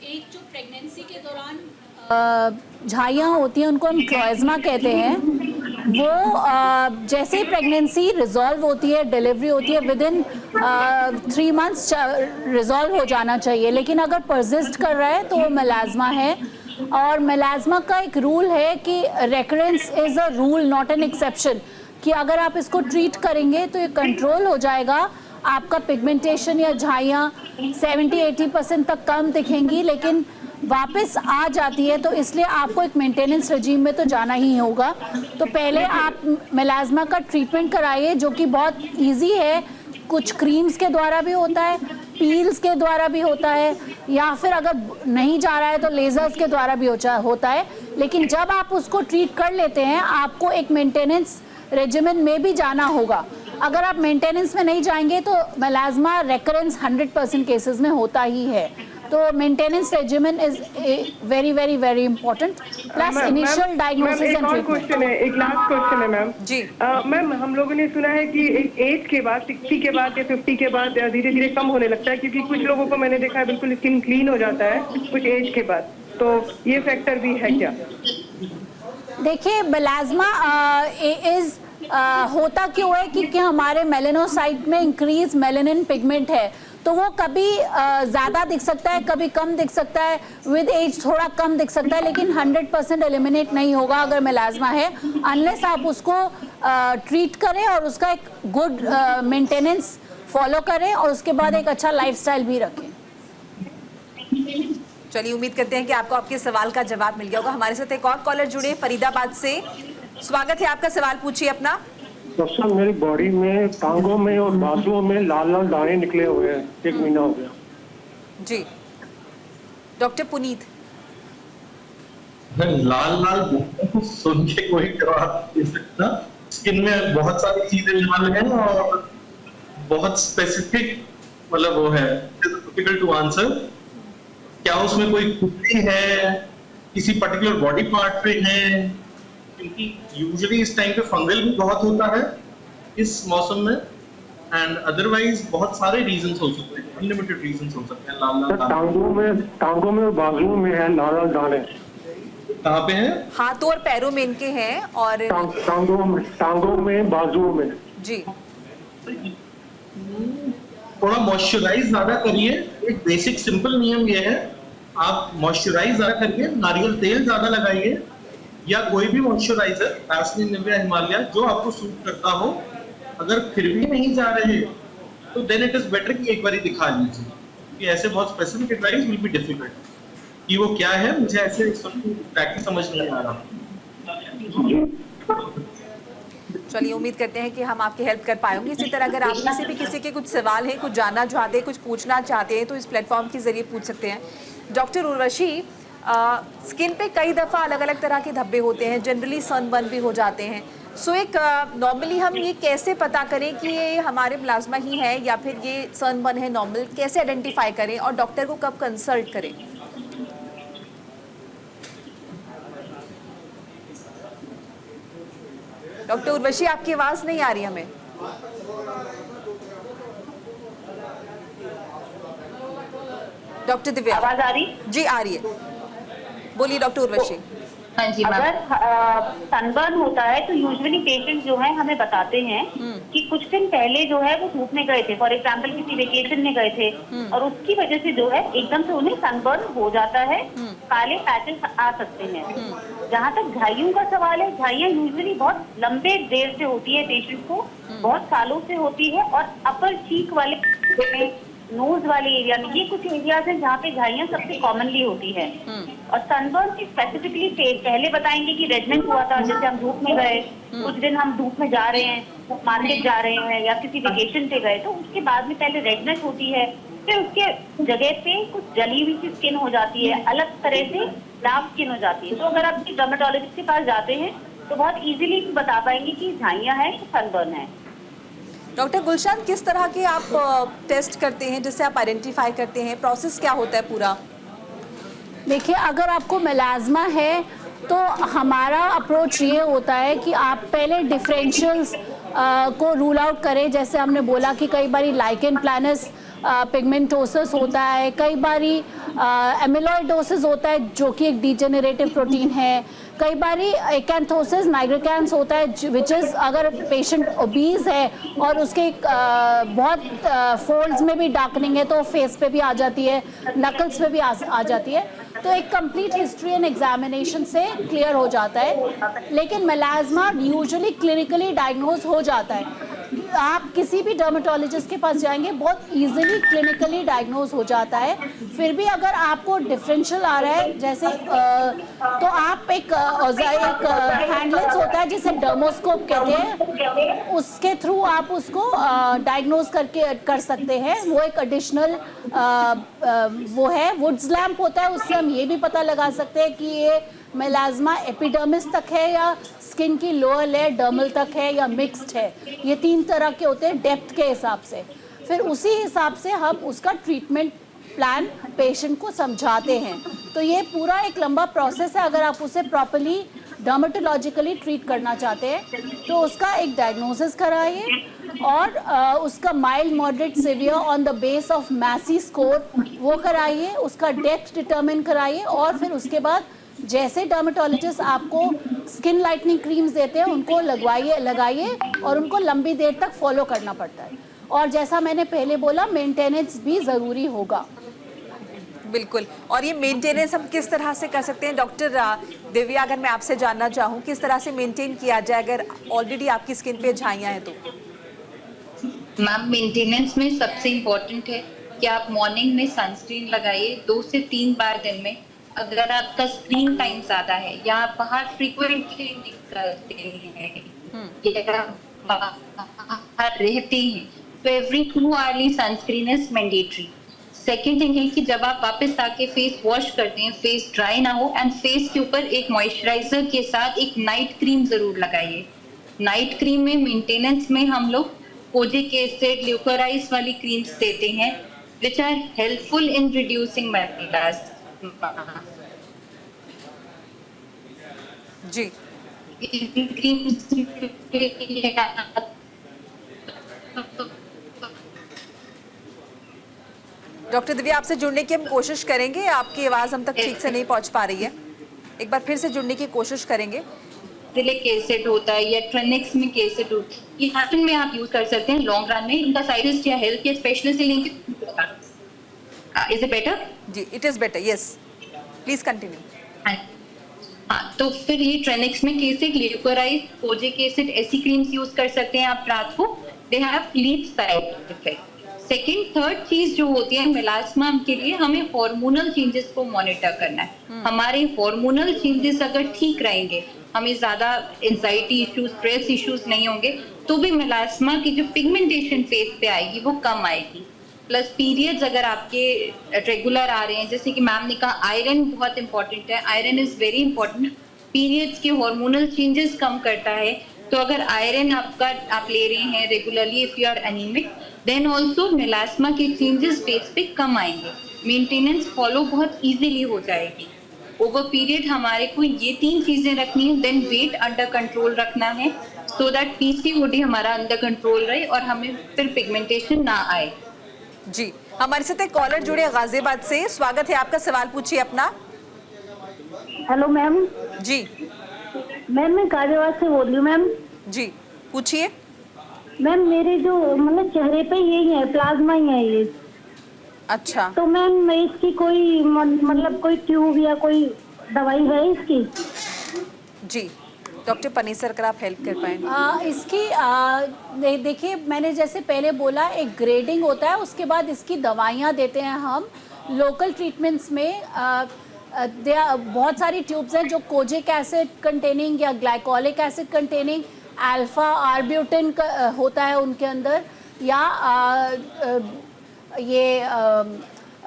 एक जो प्रेगनेंसी के दौरान झाइयाँ होती हैं, उनको हम क्लोएज़मा कहते हैं। वो जैसे ही प्रेगनेंसी रिजॉल्व होती है, डिलीवरी होती है, विद इन 3 मंथ्स रिजॉल्व हो जाना चाहिए। लेकिन अगर परसिस्ट कर रहा है तो वो मेलास्मा है। और मेलास्मा का एक रूल है कि recurrence is a rule, not an exception, कि अगर आप इसको ट्रीट करेंगे तो ये कंट्रोल हो जाएगा। आपका पिगमेंटेशन या झाइयाँ 70-80% तक कम दिखेंगी, लेकिन वापस आ जाती है। तो इसलिए आपको एक मेंटेनेंस रजीम में तो जाना ही होगा। तो पहले आप मेलास्मा का ट्रीटमेंट कराइए, जो कि बहुत इजी है। कुछ क्रीम्स के द्वारा भी होता है, पील्स के द्वारा भी होता है, या फिर अगर नहीं जा रहा है तो लेजर्स के द्वारा भी होता है। लेकिन जब आप उसको ट्रीट कर लेते हैं, आपको एक मेंटेनेंस रेजिमेंट में भी जाना होगा। अगर आप मेंटेनेंस में नहीं जाएंगे तो मेलास्मा रेकरेंस 100% केसेस में होता ही है। तो maintenance regiment is very very very important, plus initial diagnosis and treatment. एक लास्ट क्वेश्चन है मैम जी। मैम, हम लोगों ने सुना है कि एक एज के बाद, 60 के बाद या 50 के बाद धीरे धीरे कम होने लगता है, क्योंकि कुछ लोगों को मैंने देखा है बिल्कुल स्किन क्लीन हो जाता है कुछ एज के बाद। तो ये फैक्टर भी है क्या? देखिए, मेलास्मा होता क्यों है कि हमारे मेलेनोसाइट में इंक्रीज मेलेनिन पिगमेंट है। तो वो कभी ज़्यादा दिख सकता है, कभी कम दिख सकता है, विद एज थोड़ा कम दिख सकता है, लेकिन 100% एलिमिनेट नहीं होगा अगर मेलास्मा है, अनलेस आप उसको ट्रीट करें और उसका एक गुड मेंटेनेंस फॉलो करें और उसके बाद एक अच्छा लाइफस्टाइल भी रखें। चलिए, उम्मीद करते हैं कि आपको आपके सवाल का जवाब मिल गया होगा। हमारे साथ एक और कॉलर जुड़े फरीदाबाद से। स्वागत है आपका, सवाल पूछिए अपना। डॉक्टर, मेरी बॉडी में, टांगों में और बाजुओं में लाल लाल दाने निकले हुए हैं, 1 महीना हो गया। जी, डॉक्टर पुनीत। लाल लाल सुन के कोई जवाब दे सकता। स्किन में बहुत सारी चीजें लाल है और बहुत स्पेसिफिक, मतलब वो है, डिफिकल्ट टू आंसर। क्या उसमें कोई खुजली है, किसी पर्टिकुलर बॉडी पार्ट पे है, क्योंकि यूजुअली इस टाइम पे फंगल भी बहुत होता है इस मौसम में, एंड अदरवाइज बहुत सारे रीजंस हो सकते हैं, अनलिमिटेड रीजंस हो सकते हैं। लाल लाल टांगों में और बाजुओं में है लाल लाल दाने। कहाँ पे है? हाथों और पैरों में इनके हैं और टांगों में बाजुओं में जी। थोड़ा मॉइस्चराइज ज्यादा करिए। एक बेसिक सिंपल नियम ये है, आप मॉइस्चराइज ज्यादा करिए, नारियल तेल ज्यादा लगाइए या कोई भी मॉइस्चराइजर, वैसलीन, निविया, हिमालय, जो आपको सूट करता हो। अगर फिर भी नहीं जा रहे तो देन इट इज बेटर कि एक बार दिखा लीजिए, कि ऐसे बहुत specific advice will be difficult कि वो क्या है, मुझे ऐसे एग्जैक्टली समझ नहीं आ रहा। चलिए, उम्मीद करते हैं कि हम आपकी हेल्प कर पाएंगे। इसी तरह अगर आप में से भी किसी के कुछ सवाल हैं, कुछ जानना चाहते हैं, कुछ पूछना चाहते हैं तो इस प्लेटफॉर्म के जरिए पूछ सकते हैं। डॉक्टर उर्वशी, स्किन पे कई दफ़ा अलग अलग तरह के धब्बे होते हैं, जनरली सनबर्न भी हो जाते हैं। सो एक नॉर्मली हम ये कैसे पता करें कि ये हमारे मिलाज़मा ही है या फिर ये सनबर्न है नॉर्मल, कैसे आइडेंटिफाई करें और डॉक्टर को कब कंसल्ट करें? डॉक्टर उर्वशी, आपकी आवाज़ नहीं आ रही हमें। डॉक्टर दिव्या, आवाज आ रही? जी आ रही है, बोलिए डॉक्टर उर्वशी। हाँ जी, अगर सनबर्न होता है तो यूजुअली पेशेंट जो है हमें बताते हैं कि कुछ दिन पहले जो है वो धूप में गए थे, फॉर एग्जांपल किसी वेकेशन में गए थे और उसकी वजह से जो है एकदम से उन्हें सनबर्न हो जाता है, काले पैचेस आ सकते हैं। जहाँ तक झाइयों का सवाल है, झाइयाँ यूजुअली बहुत लंबे देर से होती है, पेशेंट को बहुत सालों से होती है और अपर चीक वाले, नोज वाले एरिया में, ये कुछ एरियाज हैं जहाँ पे झाइयाँ सबसे कॉमनली होती है। और सनबर्न की स्पेसिफिकली पहले बताएंगे कि रेडनेस हुआ था, जैसे हम धूप में गए, कुछ दिन हम धूप में जा रहे हैं, मार्केट जा रहे हैं या किसी वेकेशन पे गए, तो उसके बाद में पहले रेडनेस होती है, फिर उसके जगह पे कुछ जली हुई सी स्किन हो जाती है, अलग तरह से डार्क स्किन हो जाती है। तो अगर आप डर्मेटोलॉजिस्ट के पास जाते हैं तो बहुत इजीली बता पाएंगे कि झाइयाँ हैं कि सनबर्न है। डॉक्टर गुलशन, किस तरह के आप टेस्ट करते हैं जिससे आप आइडेंटिफाई करते हैं, प्रोसेस क्या होता है पूरा? देखिए, अगर आपको मेलाज़मा है तो हमारा अप्रोच ये होता है कि आप पहले डिफरेंशियल्स को रूल आउट करें। जैसे हमने बोला कि कई बारी लाइकेन प्लानस पिगमेंटोसिस होता है, कई बारी एमिलॉइडोसिस होता है जो कि एक डिजेनरेटिव प्रोटीन है, कई बारी एक्ैंथोसिस नाइग्रिकैंस होता है विच इज़ अगर पेशेंट ओबीज है और उसके बहुत फोल्ड्स में भी डार्कनिंग है तो फेस पे भी आ जाती है, नकल्स पे भी आ जाती है। तो एक कंप्लीट हिस्ट्री एंड एग्जामिनेशन से क्लियर हो जाता है। लेकिन मेलाज़मा यूजुअली क्लिनिकली डायग्नोज हो जाता है। आप किसी भी डर्मेटोलॉजिस्ट के पास जाएंगे बहुत इजीली क्लिनिकली डायग्नोज हो जाता है। फिर भी अगर आपको डिफरेंशियल आ रहा है जैसे तो आप एक हैंडलेंस होता है जिसे डर्मोस्कोप कहते हैं, उसके थ्रू आप उसको डायग्नोज कर सकते हैं। वो एक एडिशनल वो है, वुड्स लैम्प होता है, उससे हम ये भी पता लगा सकते हैं कि ये मेलाज़मा एपिडर्मिस तक है या स्किन की लोअर लेयर डर्मल तक है या मिक्स्ड है। ये 3 तरह के होते हैं डेप्थ के हिसाब से। फिर उसी हिसाब से हम उसका ट्रीटमेंट प्लान पेशेंट को समझाते हैं। तो ये पूरा एक लंबा प्रोसेस है। अगर आप उसे प्रॉपर्ली डर्मेटोलॉजिकली ट्रीट करना चाहते हैं तो उसका एक डायग्नोसिस कराइए और उसका mild moderate severe on the base of MASI score वो कराइए, उसका डेप्थ डिटरमिन कराइए और फिर उसके बाद जैसे डर्मेटोलॉजिस्ट आपको स्किन लाइटनिंग क्रीम्स देते हैं उनको लगाइए और उनको लंबी देर तक फॉलो करना पड़ता है। और जैसा मैंने पहले बोला, मेंटेनेंस भी ज़रूरी होगा। बिल्कुल। और ये मेंटेनेंस हम किस तरह से कर सकते हैं डॉक्टर दिव्या, अगर मैं आपसे जानना चाहूँ किस तरह से मेंटेन किया जाए अगर ऑलरेडी आपकी स्किन पे झाइयाँ हैं तो? मैम, मेंटेनेंस में सबसे इम्पोर्टेंट है कि आप मॉर्निंग में सनस्क्रीन लगाइए 2 से 3 बार दिन में। अगर आपका स्क्रीन टाइम ज्यादा है या आप बाहर फ्रीक्वेंटली निकलते हैं या बाहर रहते हैं तो every 2 hourly sunscreen is mandatory. Second thing है कि जब आप वापस आके फेस वॉश करते हैं फेस ड्राई ना हो एंड फेस के ऊपर एक मॉइस्चराइजर के साथ एक नाइट क्रीम जरूर लगाइए। नाइट क्रीम में मेंटेनेंस में हम लोग कोजिक एसिड, ल्यूकोराइस वाली क्रीम्स देते हैं which are helpful in reducing melasma. जी डॉक्टर दिव्या, आपसे जुड़ने की हम कोशिश करेंगे, आपकी आवाज हम तक ठीक से नहीं पहुंच पा रही है, एक बार फिर से जुड़ने की कोशिश करेंगे। एसिड होता है या ट्रेनेक्स में एसिड होता है, ये हार्टन में आप यूज कर सकते हैं लॉन्ग रन में। इनका साइडिस्ट या हेल्थ केयर स्पेशलिस्ट से लिंक। Is it better? जी, it is better, yes please continue. हाँ, तो फिर ये ट्रेनेक्स में एसिड, ल्यूकोराइड, कोजिक एसिड, ऐसी क्रीम्स यूज कर सकते हैं आप रात को। They have leap side effect. Second third चीज जो होती है मेलास्मा के लिए, हमें हार्मोनल चेंजेस को मॉनिटर करना है। हमारे हार्मोनल चेंजेस अगर ठीक रहेंगे, हमें ज्यादा एंजाइटी इश्यूज, स्ट्रेस इश्यूज नहीं होंगे, तो भी मेलास्मा की जो पिगमेंटेशन फेज पे आएगी वो कम आएगी। प्लस पीरियड्स अगर आपके रेगुलर आ रहे हैं, जैसे कि मैम ने कहा आयरन बहुत इंपॉर्टेंट है, iron is very important. Periods के हार्मोनल चेंजेस कम करता है, तो अगर आयरन आप ले रहे हैं regularly, if you are anaemic, then also melasma के चेंजेस फेस पे कम आएंगे। मेंटेनेंस फॉलो बहुत इजीली हो जाएगी। ओवर पीरियड हमारे को ये 3 चीजें रखनी है। देन वेट अंडर कंट्रोल रखना है, सो दैट पीसीओडी हमारा अंडर कंट्रोल रहे और हमें फिर पिगमेंटेशन ना आए। जी, हमारे साथ एक कॉलर जुड़े गाजियाबाद से, स्वागत है आपका, सवाल पूछिए अपना। Hello ma'am. जी मैम, मैं गाजियाबाद से बोल रही हूँ मैम। जी पूछिए। मैम, मेरे जो मतलब चेहरे पे यही है, प्लाज्मा ही है ये। अच्छा, तो मैम इसकी कोई मतलब कोई ट्यूब या कोई दवाई है इसकी? जी डॉक्टर पनीसर, अगर आप हेल्प कर पाएंगे। इसकी देखिए, मैंने जैसे पहले बोला, एक ग्रेडिंग होता है, उसके बाद इसकी दवाइयाँ देते हैं हम। लोकल ट्रीटमेंट्स में बहुत सारी ट्यूब्स हैं जो कोजिक एसिड कंटेनिंग या glycolic acid containing, alpha arbutin होता है उनके अंदर, या ये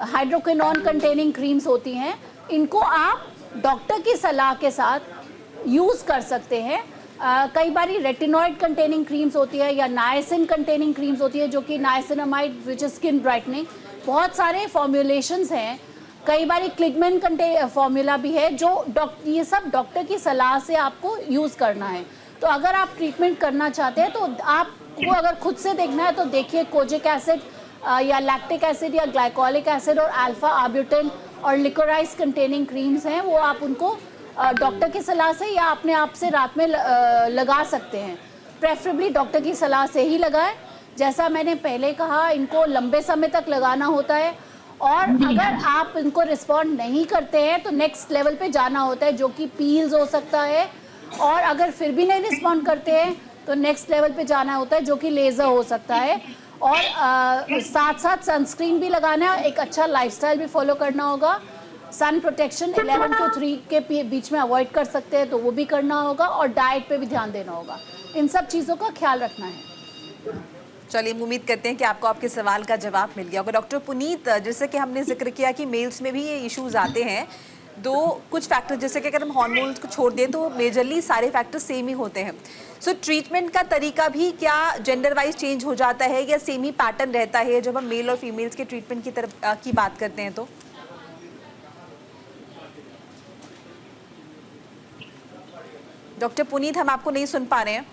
हाइड्रोक्विनोन कंटेनिंग क्रीम्स होती हैं। इनको आप डॉक्टर की सलाह के साथ यूज़ कर सकते हैं। कई बार रेटिनॉइड कंटेनिंग क्रीम्स होती है या नायसिन कंटेनिंग क्रीम्स होती है, जो कि niacinamide which is skin brightening. बहुत सारे फॉर्मूलेशंस हैं। कई बार क्लिगमेन फॉर्मूला भी है, जो ये सब डॉक्टर की सलाह से आपको यूज़ करना है। तो अगर आप ट्रीटमेंट करना चाहते हैं, तो आपको अगर खुद से देखना है तो देखिए कोजिक एसिड या लैक्टिक एसिड या ग्लाइकोलिक एसिड और अल्फा आर्ब्यूटिन और लिकोराइज कंटेनिंग क्रीम्स हैं, वो आप उनको डॉक्टर की सलाह से या अपने आप से रात में लगा सकते हैं। प्रेफरेबली डॉक्टर की सलाह से ही लगाएं। जैसा मैंने पहले कहा, इनको लंबे समय तक लगाना होता है, और अगर आप इनको रिस्पॉन्ड नहीं करते हैं तो नेक्स्ट लेवल पे जाना होता है, जो कि पील्स हो सकता है, और अगर फिर भी नहीं रिस्पॉन्ड करते हैं तो नेक्स्ट लेवल पे जाना होता है, जो कि लेज़र हो सकता है। और साथ साथ सनस्क्रीन भी लगाना है, एक अच्छा लाइफस्टाइल भी फॉलो करना होगा। सन प्रोटेक्शन 11 to 3 के बीच में अवॉइड कर सकते हैं, तो वो भी करना होगा, और डाइट पे भी ध्यान देना होगा। इन सब चीज़ों का ख्याल रखना है। चलिए, उम्मीद करते हैं कि आपको आपके सवाल का जवाब मिल गया होगा। डॉक्टर पुनीत, जैसे कि हमने जिक्र किया कि मेल्स में भी ये इश्यूज आते हैं, कुछ फैक्टर, जैसे कि अगर हम हार्मोन्स को छोड़ दें तो मेजरली सारे फैक्टर सेम ही होते हैं। सो ट्रीटमेंट का तरीका भी क्या जेंडर वाइज चेंज हो जाता है, या सेम ही पैटर्न रहता है जब हम मेल और फीमेल्स के ट्रीटमेंट की तरफ की बात करते हैं? तो डॉक्टर पुनीत, हम आपको नहीं सुन पा रहे हैं।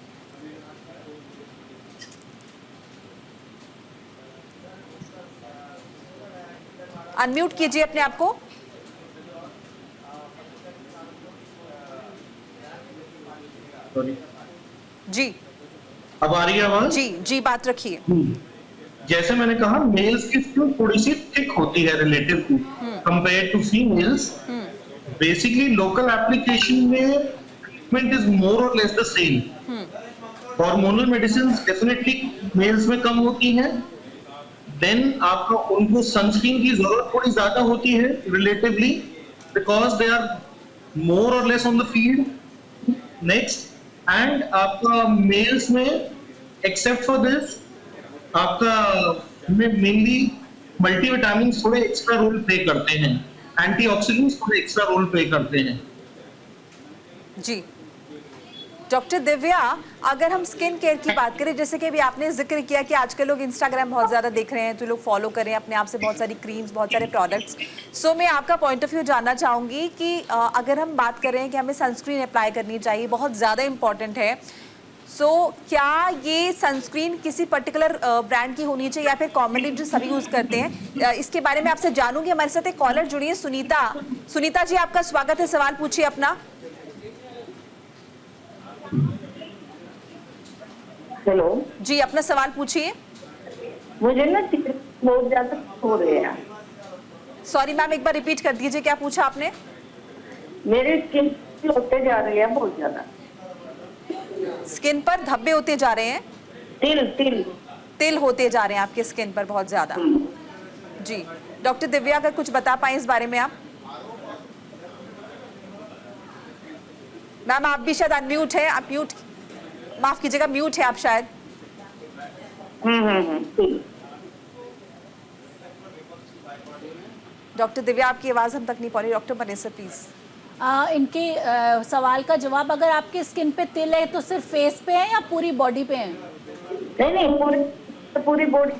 अनम्यूट कीजिए अपने आप को। जी, अब आ रही है आवाज? जी जी, बात रखिए। जैसे मैंने कहा, मेल्स की स्किन थोड़ी सी थिक होती है relatively compare to females. Basically local application में ट्रीटमेंट इज मोर और less the same. Hormonal medicine definitely males में कम होती हैं। देन आपका उनको सनस्क्रीन की जरूरत थोड़ी ज्यादा होती है relatively, because they are more और less on the field. Next, and आपका मेल्स में एक्सेप्ट फॉर दिस आपका मेनली मल्टीविटामिन थोड़े एक्स्ट्रा रोल प्ले करते हैं, एंटीऑक्सीडेंट्स थोड़े एक्स्ट्रा रोल प्ले करते हैं। जी, डॉक्टर दिव्या, अगर हम स्किन केयर की बात करें, जैसे कि अभी आपने जिक्र किया कि आजकल लोग इंस्टाग्राम बहुत ज़्यादा देख रहे हैं, तो लोग फॉलो कर रहे हैं अपने आप से बहुत सारी क्रीम्स, बहुत सारे प्रोडक्ट्स। सो मैं आपका पॉइंट ऑफ व्यू जानना चाहूँगी कि अगर हम बात कर रहे हैं कि हमें सनस्क्रीन अप्लाई करनी चाहिए, बहुत ज़्यादा इंपॉर्टेंट है, सो क्या ये सनस्क्रीन किसी पर्टिकुलर ब्रांड की होनी चाहिए या फिर कॉमनली जो सभी यूज़ करते हैं? इसके बारे में आपसे जानूंगी। हमारे साथ एक कॉलर जुड़ी है, सुनीता। सुनीता जी, आपका स्वागत है, सवाल पूछिए अपना। हेलो जी, अपना सवाल पूछिए। मुझे ना बहुत ज्यादा हो रहे हैं। सॉरी मैम, एक बार रिपीट कर दीजिए, क्या पूछा आपने? मेरी स्किन होते जा रही है बहुत ज्यादा। स्किन पर धब्बे होते जा रहे हैं? तिल होते जा रहे हैं आपके स्किन पर बहुत ज्यादा। जी, डॉक्टर दिव्या, अगर कुछ बता पाए इस बारे में आप। मैम आप भी शायद अनम्यूट है, आप म्यूट, माफ कीजिएगा, म्यूट है आप शायद। डॉक्टर दिव्या, आपकी आवाज हम तक नहीं पहुंची। Doctor Manisha please. इनके सवाल का जवाब, अगर आपके स्किन पे तिल है तो सिर्फ फेस पे है या पूरी बॉडी पे है? नहीं, पूरी बॉडी।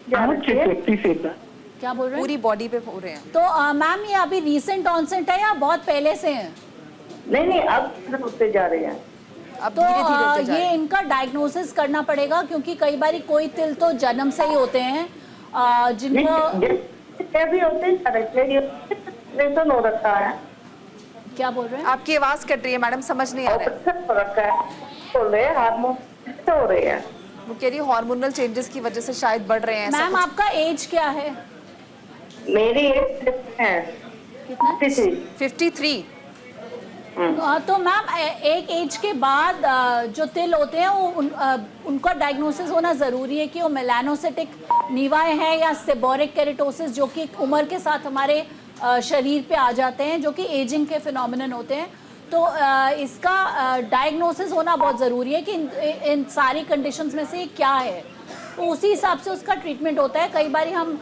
क्या बोल रहे हैं? पूरी बॉडी पे हो रहे हैं। तो मैम ये अभी रिसेंट ऑनसेट है या बहुत पहले से है? नहीं, अब होते जा रहे हैं। अब तो धीरे धीरे होते जा रहे हैं। ये इनका डायग्नोसिस करना पड़ेगा, क्योंकि कई बार कोई तिल तो जन्म से ही होते हैं जिनको भी होते हैं, हो रखा है। क्या बोल रहे हैं? आपकी आवाज कट रही है मैडम, समझ नहीं आ रहा है। बोल रहे हैं हार्मोन हो रहे हैं। वो कह रही हार्मोनल चेंजेस की वजह से शायद बढ़ रहे हैं। मैम आपका एज क्या है? मेरी एज है कितना? 53। तो मैम एक एज के बाद जो तिल होते हैं वो उनका डायग्नोसिस होना ज़रूरी है कि वो मेलानोसिटिक नीवाएं हैं या सेबोरिक केरेटोसिस, जो कि उम्र के साथ हमारे शरीर पे आ जाते हैं, जो कि एजिंग के फिनोमिनन होते हैं। तो इसका डायग्नोसिस होना बहुत ज़रूरी है कि इन सारी कंडीशंस में से क्या है, तो उसी हिसाब से उसका ट्रीटमेंट होता है। कई बार हम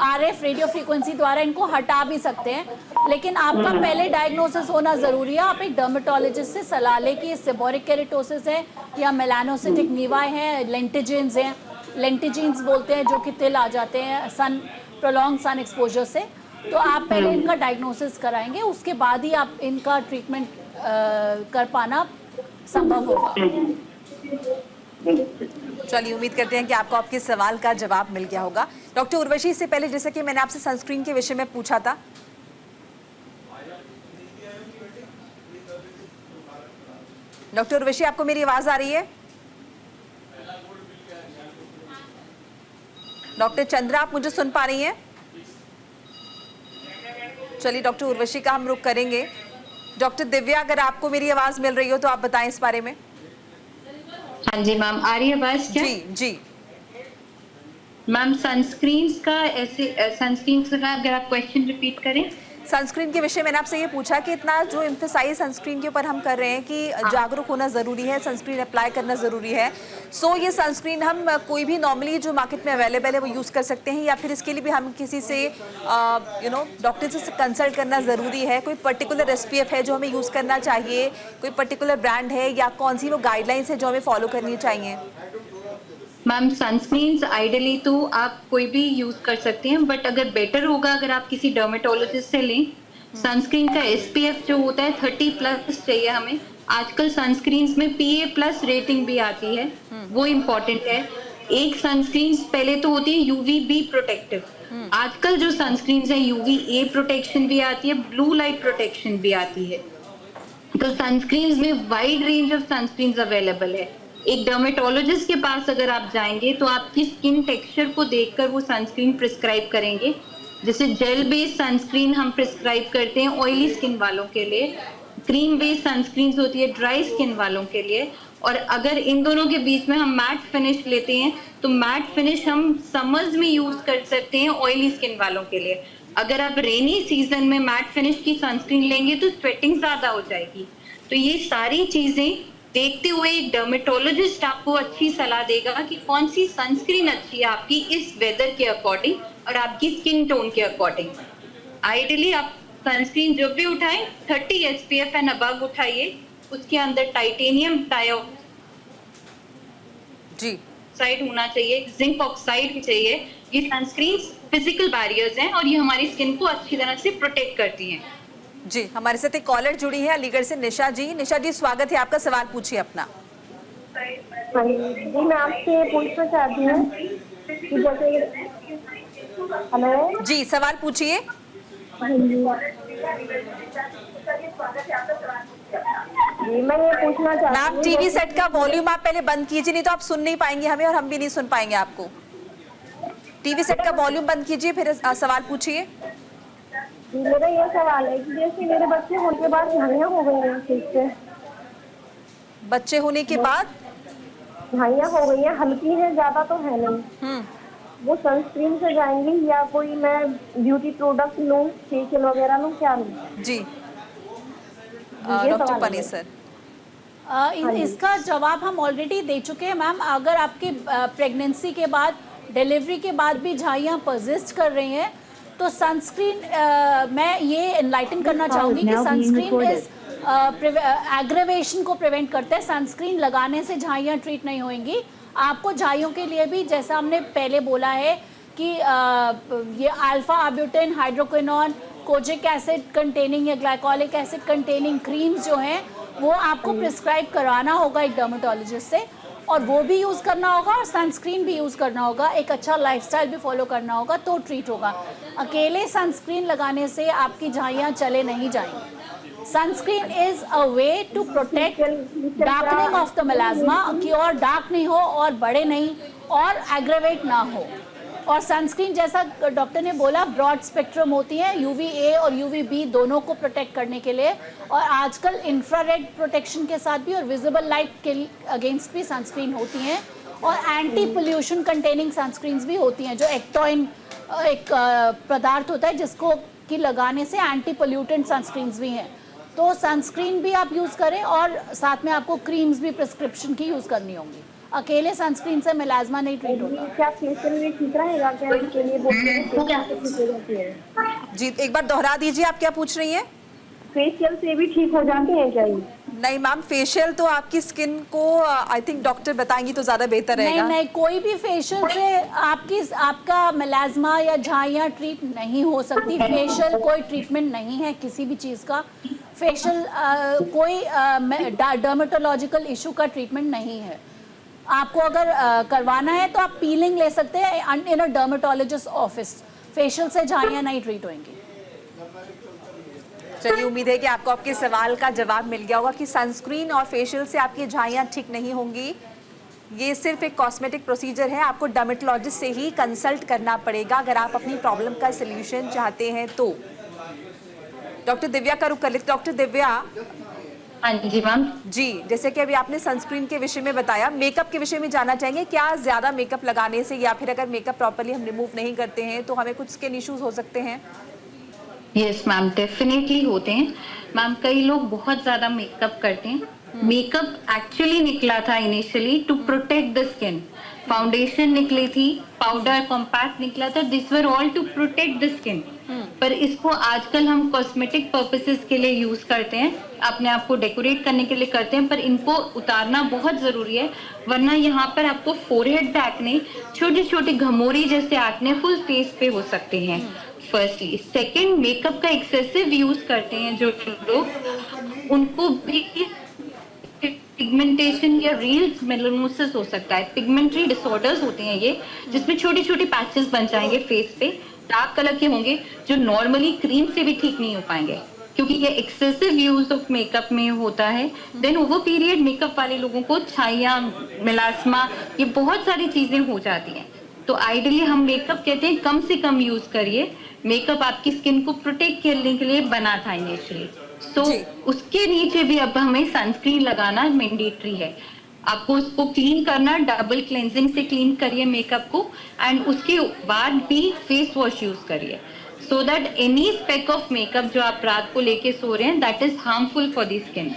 RF रेडियो फ्रीक्वेंसी द्वारा इनको हटा भी सकते हैं, लेकिन आपका पहले डायग्नोसिस होना ज़रूरी है। आप एक डर्मेटोलॉजिस्ट से सलाह लें कि सेबोरिक केरेटोसिस है या मेलानोसिटिक नीवाएं हैं, लेंटिजीन्स हैं, लेंटिजीन्स बोलते हैं, जो कि तिल आ जाते हैं प्रोलॉन्ग सन एक्सपोजर से। तो आप पहले इनका डायग्नोसिस कराएंगे, उसके बाद ही आप इनका ट्रीटमेंट कर पाना संभव होगा। चलिए, उम्मीद करते हैं कि आपको आपके सवाल का जवाब मिल गया होगा। डॉक्टर उर्वशी, से पहले जैसे कि मैंने आपसे सनस्क्रीन के विषय में पूछा था, डॉक्टर उर्वशी आपको मेरी आवाज आ रही है? डॉक्टर चंद्रा, आप मुझे सुन पा रही हैं? चलिए, डॉक्टर उर्वशी का हम रुख करेंगे। डॉक्टर दिव्या, अगर आपको मेरी आवाज मिल रही हो तो आप बताएं इस बारे में। हाँ जी मैम, आ रही है आवाज क्या? जी मैम, सनस्क्रीन का अगर आप क्वेश्चन रिपीट करें। सनस्क्रीन के विषय मैंने आपसे ये पूछा कि इतना जो एम्फेसाइज सनस्क्रीन के ऊपर हम कर रहे हैं कि जागरूक होना ज़रूरी है, सनस्क्रीन अप्लाई करना ज़रूरी है। सो ये सनस्क्रीन हम कोई भी नॉर्मली जो मार्केट में अवेलेबल है वो यूज़ कर सकते हैं, या फिर इसके लिए भी हम किसी से डॉक्टर से कंसल्ट करना ज़रूरी है? कोई पर्टिकुलर SPF है जो हमें यूज़ करना चाहिए, कोई पर्टिकुलर ब्रांड है, या कौन सी वो गाइडलाइंस है जो हमें फॉलो करनी चाहिए? मैम, सनस्क्रीन्स आइडियली तो आप कोई भी यूज कर सकते हैं, बट अगर बेटर होगा अगर आप किसी डर्मेटोलॉजिस्ट से लें। सनस्क्रीन का SPF जो होता है 30+ चाहिए हमें। आजकल सनस्क्रीन्स में PA+ रेटिंग भी आती है, वो इम्पोर्टेंट है। एक सनस्क्रीन पहले तो होती है UVB प्रोटेक्टिव, आजकल जो सनस्क्रीन्स है UVA प्रोटेक्शन भी आती है, ब्लू लाइट प्रोटेक्शन भी आती है। तो सनस्क्रीन्स में wide range of sunscreens available है। एक डर्मेटोलॉजिस्ट के पास अगर आप जाएंगे तो आपकी स्किन टेक्सचर को देखकर वो सनस्क्रीन प्रिस्क्राइब करेंगे। जैसे जेल बेस्ड सनस्क्रीन हम प्रिस्क्राइब करते हैं ऑयली स्किन वालों के लिए, क्रीम बेस्ड सनस्क्रीन होती है ड्राई स्किन वालों के लिए, और अगर इन दोनों के बीच में हम मैट फिनिश लेते हैं तो मैट फिनिश हम समर्स में यूज कर सकते हैं ऑयली स्किन वालों के लिए। अगर आप रेनी सीजन में मैट फिनिश की सनस्क्रीन लेंगे तो स्वेटिंग ज्यादा हो जाएगी। तो ये सारी चीजें देखते हुए एक डर्मेटोलॉजिस्ट आपको अच्छी सलाह देगा कि कौन सी सनस्क्रीन अच्छी है आपकी इस वेदर के अकॉर्डिंग और आपकी स्किन टोन के अकॉर्डिंग। आइडियली आप सनस्क्रीन जब भी उठाएं 30 SPF एंड अबव उठाइए, उसके अंदर टाइटेनियम जी डाइऑक्साइड होना चाहिए, जिंक ऑक्साइड भी चाहिए। ये सनस्क्रीन फिजिकल बैरियर्स हैं और ये हमारी स्किन को अच्छी तरह से प्रोटेक्ट करती हैं। जी, हमारे साथ एक कॉलर जुड़ी है अलीगढ़ से, निशा जी। निशा जी, स्वागत है आपका, सवाल पूछिए अपना। जी, मैं आपसे पूछना चाहती हूँ कि जैसे, हेलो जी, सवाल पूछिए। जी, मैं ये पूछना चाहती हूँ, आप टीवी सेट का वॉल्यूम आप पहले बंद कीजिए, नहीं तो आप सुन नहीं पाएंगे हमें और हम भी नहीं सुन पाएंगे आपको। टीवी सेट का वॉल्यूम बंद कीजिए, फिर सवाल पूछिए। मेरा ये सवाल है कि जैसे मेरे बच्चे होने के बाद झाइयाँ हो गई हैं, ठीक है, बच्चे होने के बाद झाइयाँ हो गई हैं, हल्की है, ज्यादा तो है नहीं, वो सनस्क्रीन से जाएंगी या कोई मैं ब्यूटी प्रोडक्ट लूँ, फेशियल वगैरह लूँ, क्या लूँ? जी, डॉक्टर पनी सर। इसका जवाब हम ऑलरेडी दे चुके हैं मैम। अगर आपकी प्रेगनेंसी के बाद, डिलीवरी के बाद भी झाइयाँ परसिस्ट कर रही हैं तो सनस्क्रीन, मैं ये एनलाइटन करना चाहूँगी कि सनस्क्रीन इज एग्रेवेशन को प्रिवेंट करता है। सनस्क्रीन लगाने से झाइयाँ ट्रीट नहीं होंगी। आपको झाइयों के लिए भी, जैसा हमने पहले बोला है कि ये alpha arbutin, hydroquinone, kojic acid containing या ग्लाइकोलिक एसिड कंटेनिंग क्रीम्स जो हैं वो आपको प्रिस्क्राइब कराना होगा एक डर्मेटोलॉजिस्ट से, और वो भी यूज़ करना होगा और सनस्क्रीन भी यूज़ करना होगा, एक अच्छा लाइफस्टाइल भी फॉलो करना होगा, तो ट्रीट होगा। अकेले सनस्क्रीन लगाने से आपकी झाइयाँ चले नहीं जाएंगी। Sunscreen is a way to protect darkening of the melasma, कि और डार्क नहीं हो और बड़े नहीं और एग्रेवेट ना हो। और सनस्क्रीन, जैसा डॉक्टर ने बोला, ब्रॉड स्पेक्ट्रम होती है, UVA और UVB दोनों को प्रोटेक्ट करने के लिए, और आजकल इंफ्रारेड प्रोटेक्शन के साथ भी और विजिबल लाइट के अगेंस्ट भी सनस्क्रीन होती हैं, और एंटी पोल्यूशन कंटेनिंग सनस्क्रीन्स भी होती हैं, जो एक्टोइन एक पदार्थ होता है जिसको कि लगाने से एंटी पोल्यूटेंट सनस्क्रीन्स भी हैं। तो सनस्क्रीन भी आप यूज़ करें और साथ में आपको क्रीम्स भी प्रिस्क्रिप्शन की यूज़ करनी होंगी। अकेले सनस्क्रीन से मेलास्मा नहीं ट्रीट होता। क्या फेशियल में ठीक रहेगा? क्या इसके लिए बोलते हैं? जी, एक बार दोहरा दीजिए, आप क्या पूछ रही हैं? फेशियल से भी ठीक हो जाते हैं क्या ये? नहीं मैम, फेशियल तो आपकी स्किन को आई थिंक डॉक्टर बताएंगी तो ज्यादा बेहतर रहेगा। नहीं, कोई भी फेशियल से आपका मेलास्मा या झाइयाँ ट्रीट नहीं हो सकती। फेशियल कोई ट्रीटमेंट नहीं है किसी भी चीज़ का। फेशियल कोई डर्मेटोलॉजिकल इशू का ट्रीटमेंट नहीं है। आपको अगर करवाना है तो आप पीलिंग ले सकते हैं इन अ डर्मेटोलॉजिस्ट ऑफिस। फेशियल से झाइयाँ नहीं ट्रीट होंगी। चलिए, उम्मीद है कि आपको आपके सवाल का जवाब मिल गया होगा कि सनस्क्रीन और फेशियल से आपकी झाइयाँ ठीक नहीं होंगी। ये सिर्फ एक कॉस्मेटिक प्रोसीजर है, आपको डर्मेटोलॉजिस्ट से ही कंसल्ट करना पड़ेगा अगर आप अपनी प्रॉब्लम का सलूशन चाहते हैं तो। डॉक्टर दिव्या का रुख कर लेते। डॉक्टर दिव्या। हाँ जी मैम। जी, जैसे कि अभी आपने सनस्क्रीन के विषय में बताया, मेकअप के विषय में जानना चाहेंगे, क्या ज़्यादा मेकअप लगाने से या फिर अगर मेकअप प्रॉपर्ली हम रिमूव नहीं करते हैं तो हमें कुछ स्किन इश्यूज हो सकते हैं? यस मैम, डेफिनेटली होते हैं मैम। कई लोग बहुत ज्यादा मेकअप करते हैं। मेकअप एक्चुअली निकला था initially to protect the skin. Foundation निकली थी, पाउडर, कॉम्पैक्ट निकला था, this were all to protect the skin. पर इसको आजकल हम कॉस्मेटिक पर्पसेस के लिए यूज करते हैं, अपने आप को डेकोरेट करने के लिए करते हैं, पर इनको उतारना बहुत जरूरी है, वरना यहाँ पर आपको फोरहेड पे एक्ने, छोटे छोटे घमोरी जैसे एक्ने फुल फेस पे हो सकते हैं। फर्स्टली। सेकेंड, मेकअप का एक्सेसिव यूज करते हैं जो लोग, उनको भी पिगमेंटेशन या रील्स मेलानोसिस हो सकता है। पिगमेंटरी डिसऑर्डर्स होते हैं ये, जिसमें छोटे छोटे पैचेस बन जाएंगे फेस पे, डार्क कलर के होंगे, जो नॉर्मली क्रीम से भी ठीक नहीं हो पाएंगे, क्योंकि ये एक्सेसिव यूज ऑफ मेकअप में होता है। देन ओवर पीरियड मेकअप वाले लोगों को छाइयाँ, मेलास्मा, ये बहुत सारी चीजें हो जाती हैं। तो आइडियली हम मेकअप कहते हैं कम से कम यूज करिए। मेकअप आपकी स्किन को प्रोटेक्ट करने के लिए बना था इनिशियली, सो उसके नीचे भी अब हमें सनस्क्रीन लगाना मैंडेटरी है। आपको उसको क्लीन करना, डबल क्लेंजिंग से क्लीन करिए मेकअप को, एंड उसके बाद भी फेस वॉश यूज करिए, so that any speck of makeup जो आप रात को लेके सो रहे हैं, that is harmful for the skin.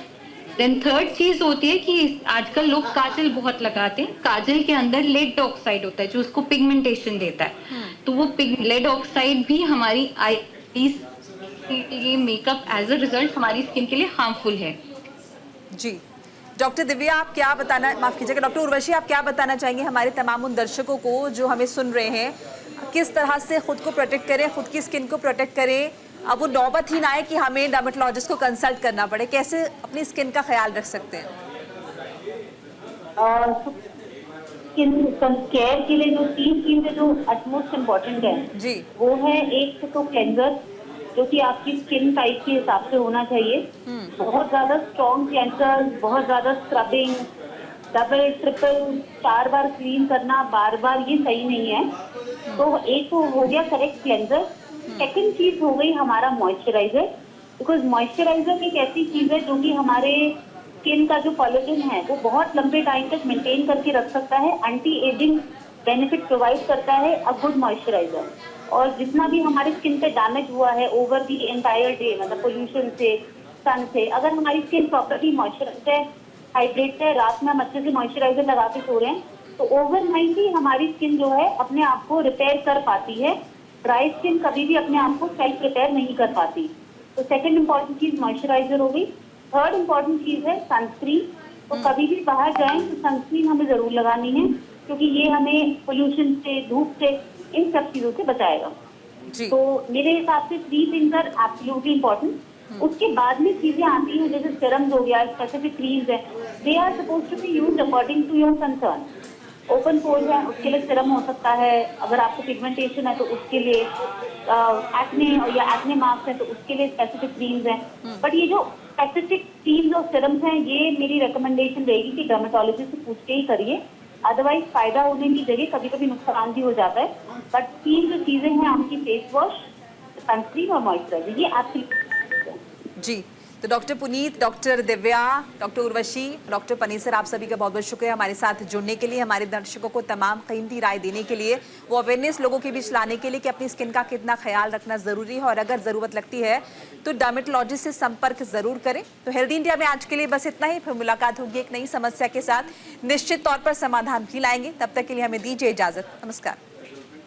Then third चीज होती है कि आजकल लोग काजल बहुत लगाते हैं। काजल के अंदर लेड ऑक्साइड होता है जो उसको पिगमेंटेशन देता है, तो वो लेड ऑक्साइड भी हमारी आईज के लिए, मेकअप एज अ रिजल्ट हमारी स्किन के लिए हार्मफुल है। जी, डॉक्टर दिव्या आप क्या बताना, माफ कीजिएगा डॉक्टर उर्वशी आप क्या बताना चाहेंगे हमारे तमाम उन दर्शकों को जो हमें सुन रहे हैं, किस तरह से खुद को प्रोटेक्ट करें, खुद की स्किन को प्रोटेक्ट करें, अब वो नौबत ही ना आए कि हमें डर्मेटोलॉजिस्ट को कंसल्ट करना पड़े, कैसे अपनी स्किन का ख्याल रख सकते हैं? स्किन केयर के लिए जो 3 चीजें जो अटमोस्ट इम्पोर्टेंट है जी, वो है एक तो क्लेंजर जो कि आपकी स्किन टाइप के हिसाब से होना चाहिए। बहुत ज्यादा स्ट्रॉन्ग क्लेंजर, बहुत ज्यादा स्क्रबिंग, डबल ट्रिपल 4 बार क्लीन करना बार बार ये सही नहीं है। तो एक तो हो गया करेक्ट क्लेंजर। सेकंड चीज हो गई हमारा मॉइस्चराइजर, बिकॉज मॉइस्चराइजर एक ऐसी चीज है जो कि हमारे स्किन का जो कोलेजन है वो बहुत लंबे टाइम तक मेंटेन करके रख सकता है, एंटी एजिंग बेनिफिट प्रोवाइड करता है अ गुड मॉइस्चराइजर। और जितना भी हमारी स्किन पे डैमेज हुआ है ओवर दी एंटायर डे, मतलब पोल्यूशन से, सन से, अगर हमारी स्किन प्रॉपर्ली मॉइस्चराइज्ड है, हाइड्रेट है, रात में हम अच्छे से मॉइस्चराइजर लगा के सो रहे हैं, तो ओवरनाइट ही हमारी स्किन जो है अपने आप को रिपेयर कर पाती है। ड्राई स्किन कभी भी अपने आप को सेल्फ रिपेयर नहीं कर पाती। तो सेकंड इम्पॉर्टेंट चीज मॉइस्चराइजर हो गई। थर्ड इम्पॉर्टेंट चीज है सनस्क्रीन। तो कभी भी बाहर जाएं तो सनस्क्रीन हमें जरूर लगानी है, क्योंकि ये हमें पोल्यूशन से, धूप से, इन सब चीजों से बचाएगा। तो मेरे हिसाब से 3 थिंग्स आर एब्सोल्युटली इम्पोर्टेंट। उसके बाद में चीजें आती हैं जैसे सीरम्स हो गया, स्पेसिफिक क्रीम्स है, they are suppose to be used according to your concern. Open pores है उसके लिए सीरम हो सकता है, अगर आपको पिगमेंटेशन है तो उसके लिए, एक्ने या एक्ने मार्क्स है तो उसके लिए स्पेसिफिक क्रीम्स हैं। बट ये जो स्पेसिफिक क्रीम्स और सीरम्स हैं ये मेरी रिकमेंडेशन रहेगी कि डर्मेटोलॉजिस्ट से पूछ के ही करिए, अदरवाइज फायदा होने की जगह कभी कभी नुकसान भी हो जाता है। बट 3 जो चीजें हैं आपकी फेस वॉश, सनस्क्रीन और मॉइस्चराइजर, ये एब्सोल्युटली। जी, तो doctor Puneet, doctor Divya, doctor Urvashi, doctor Panesar, आप सभी का बहुत बहुत शुक्रिया हमारे साथ जुड़ने के लिए, हमारे दर्शकों को तमाम कीमती राय देने के लिए, वो अवेयरनेस लोगों के बीच लाने के लिए कि अपनी स्किन का कितना ख्याल रखना ज़रूरी है और अगर ज़रूरत लगती है तो डर्मेटोलॉजिस्ट से संपर्क ज़रूर करें। तो हेल्दी इंडिया में आज के लिए बस इतना ही, फिर मुलाकात होगी एक नई समस्या के साथ, निश्चित तौर पर समाधान भी लाएंगे। तब तक के लिए हमें दीजिए इजाज़त, नमस्कार।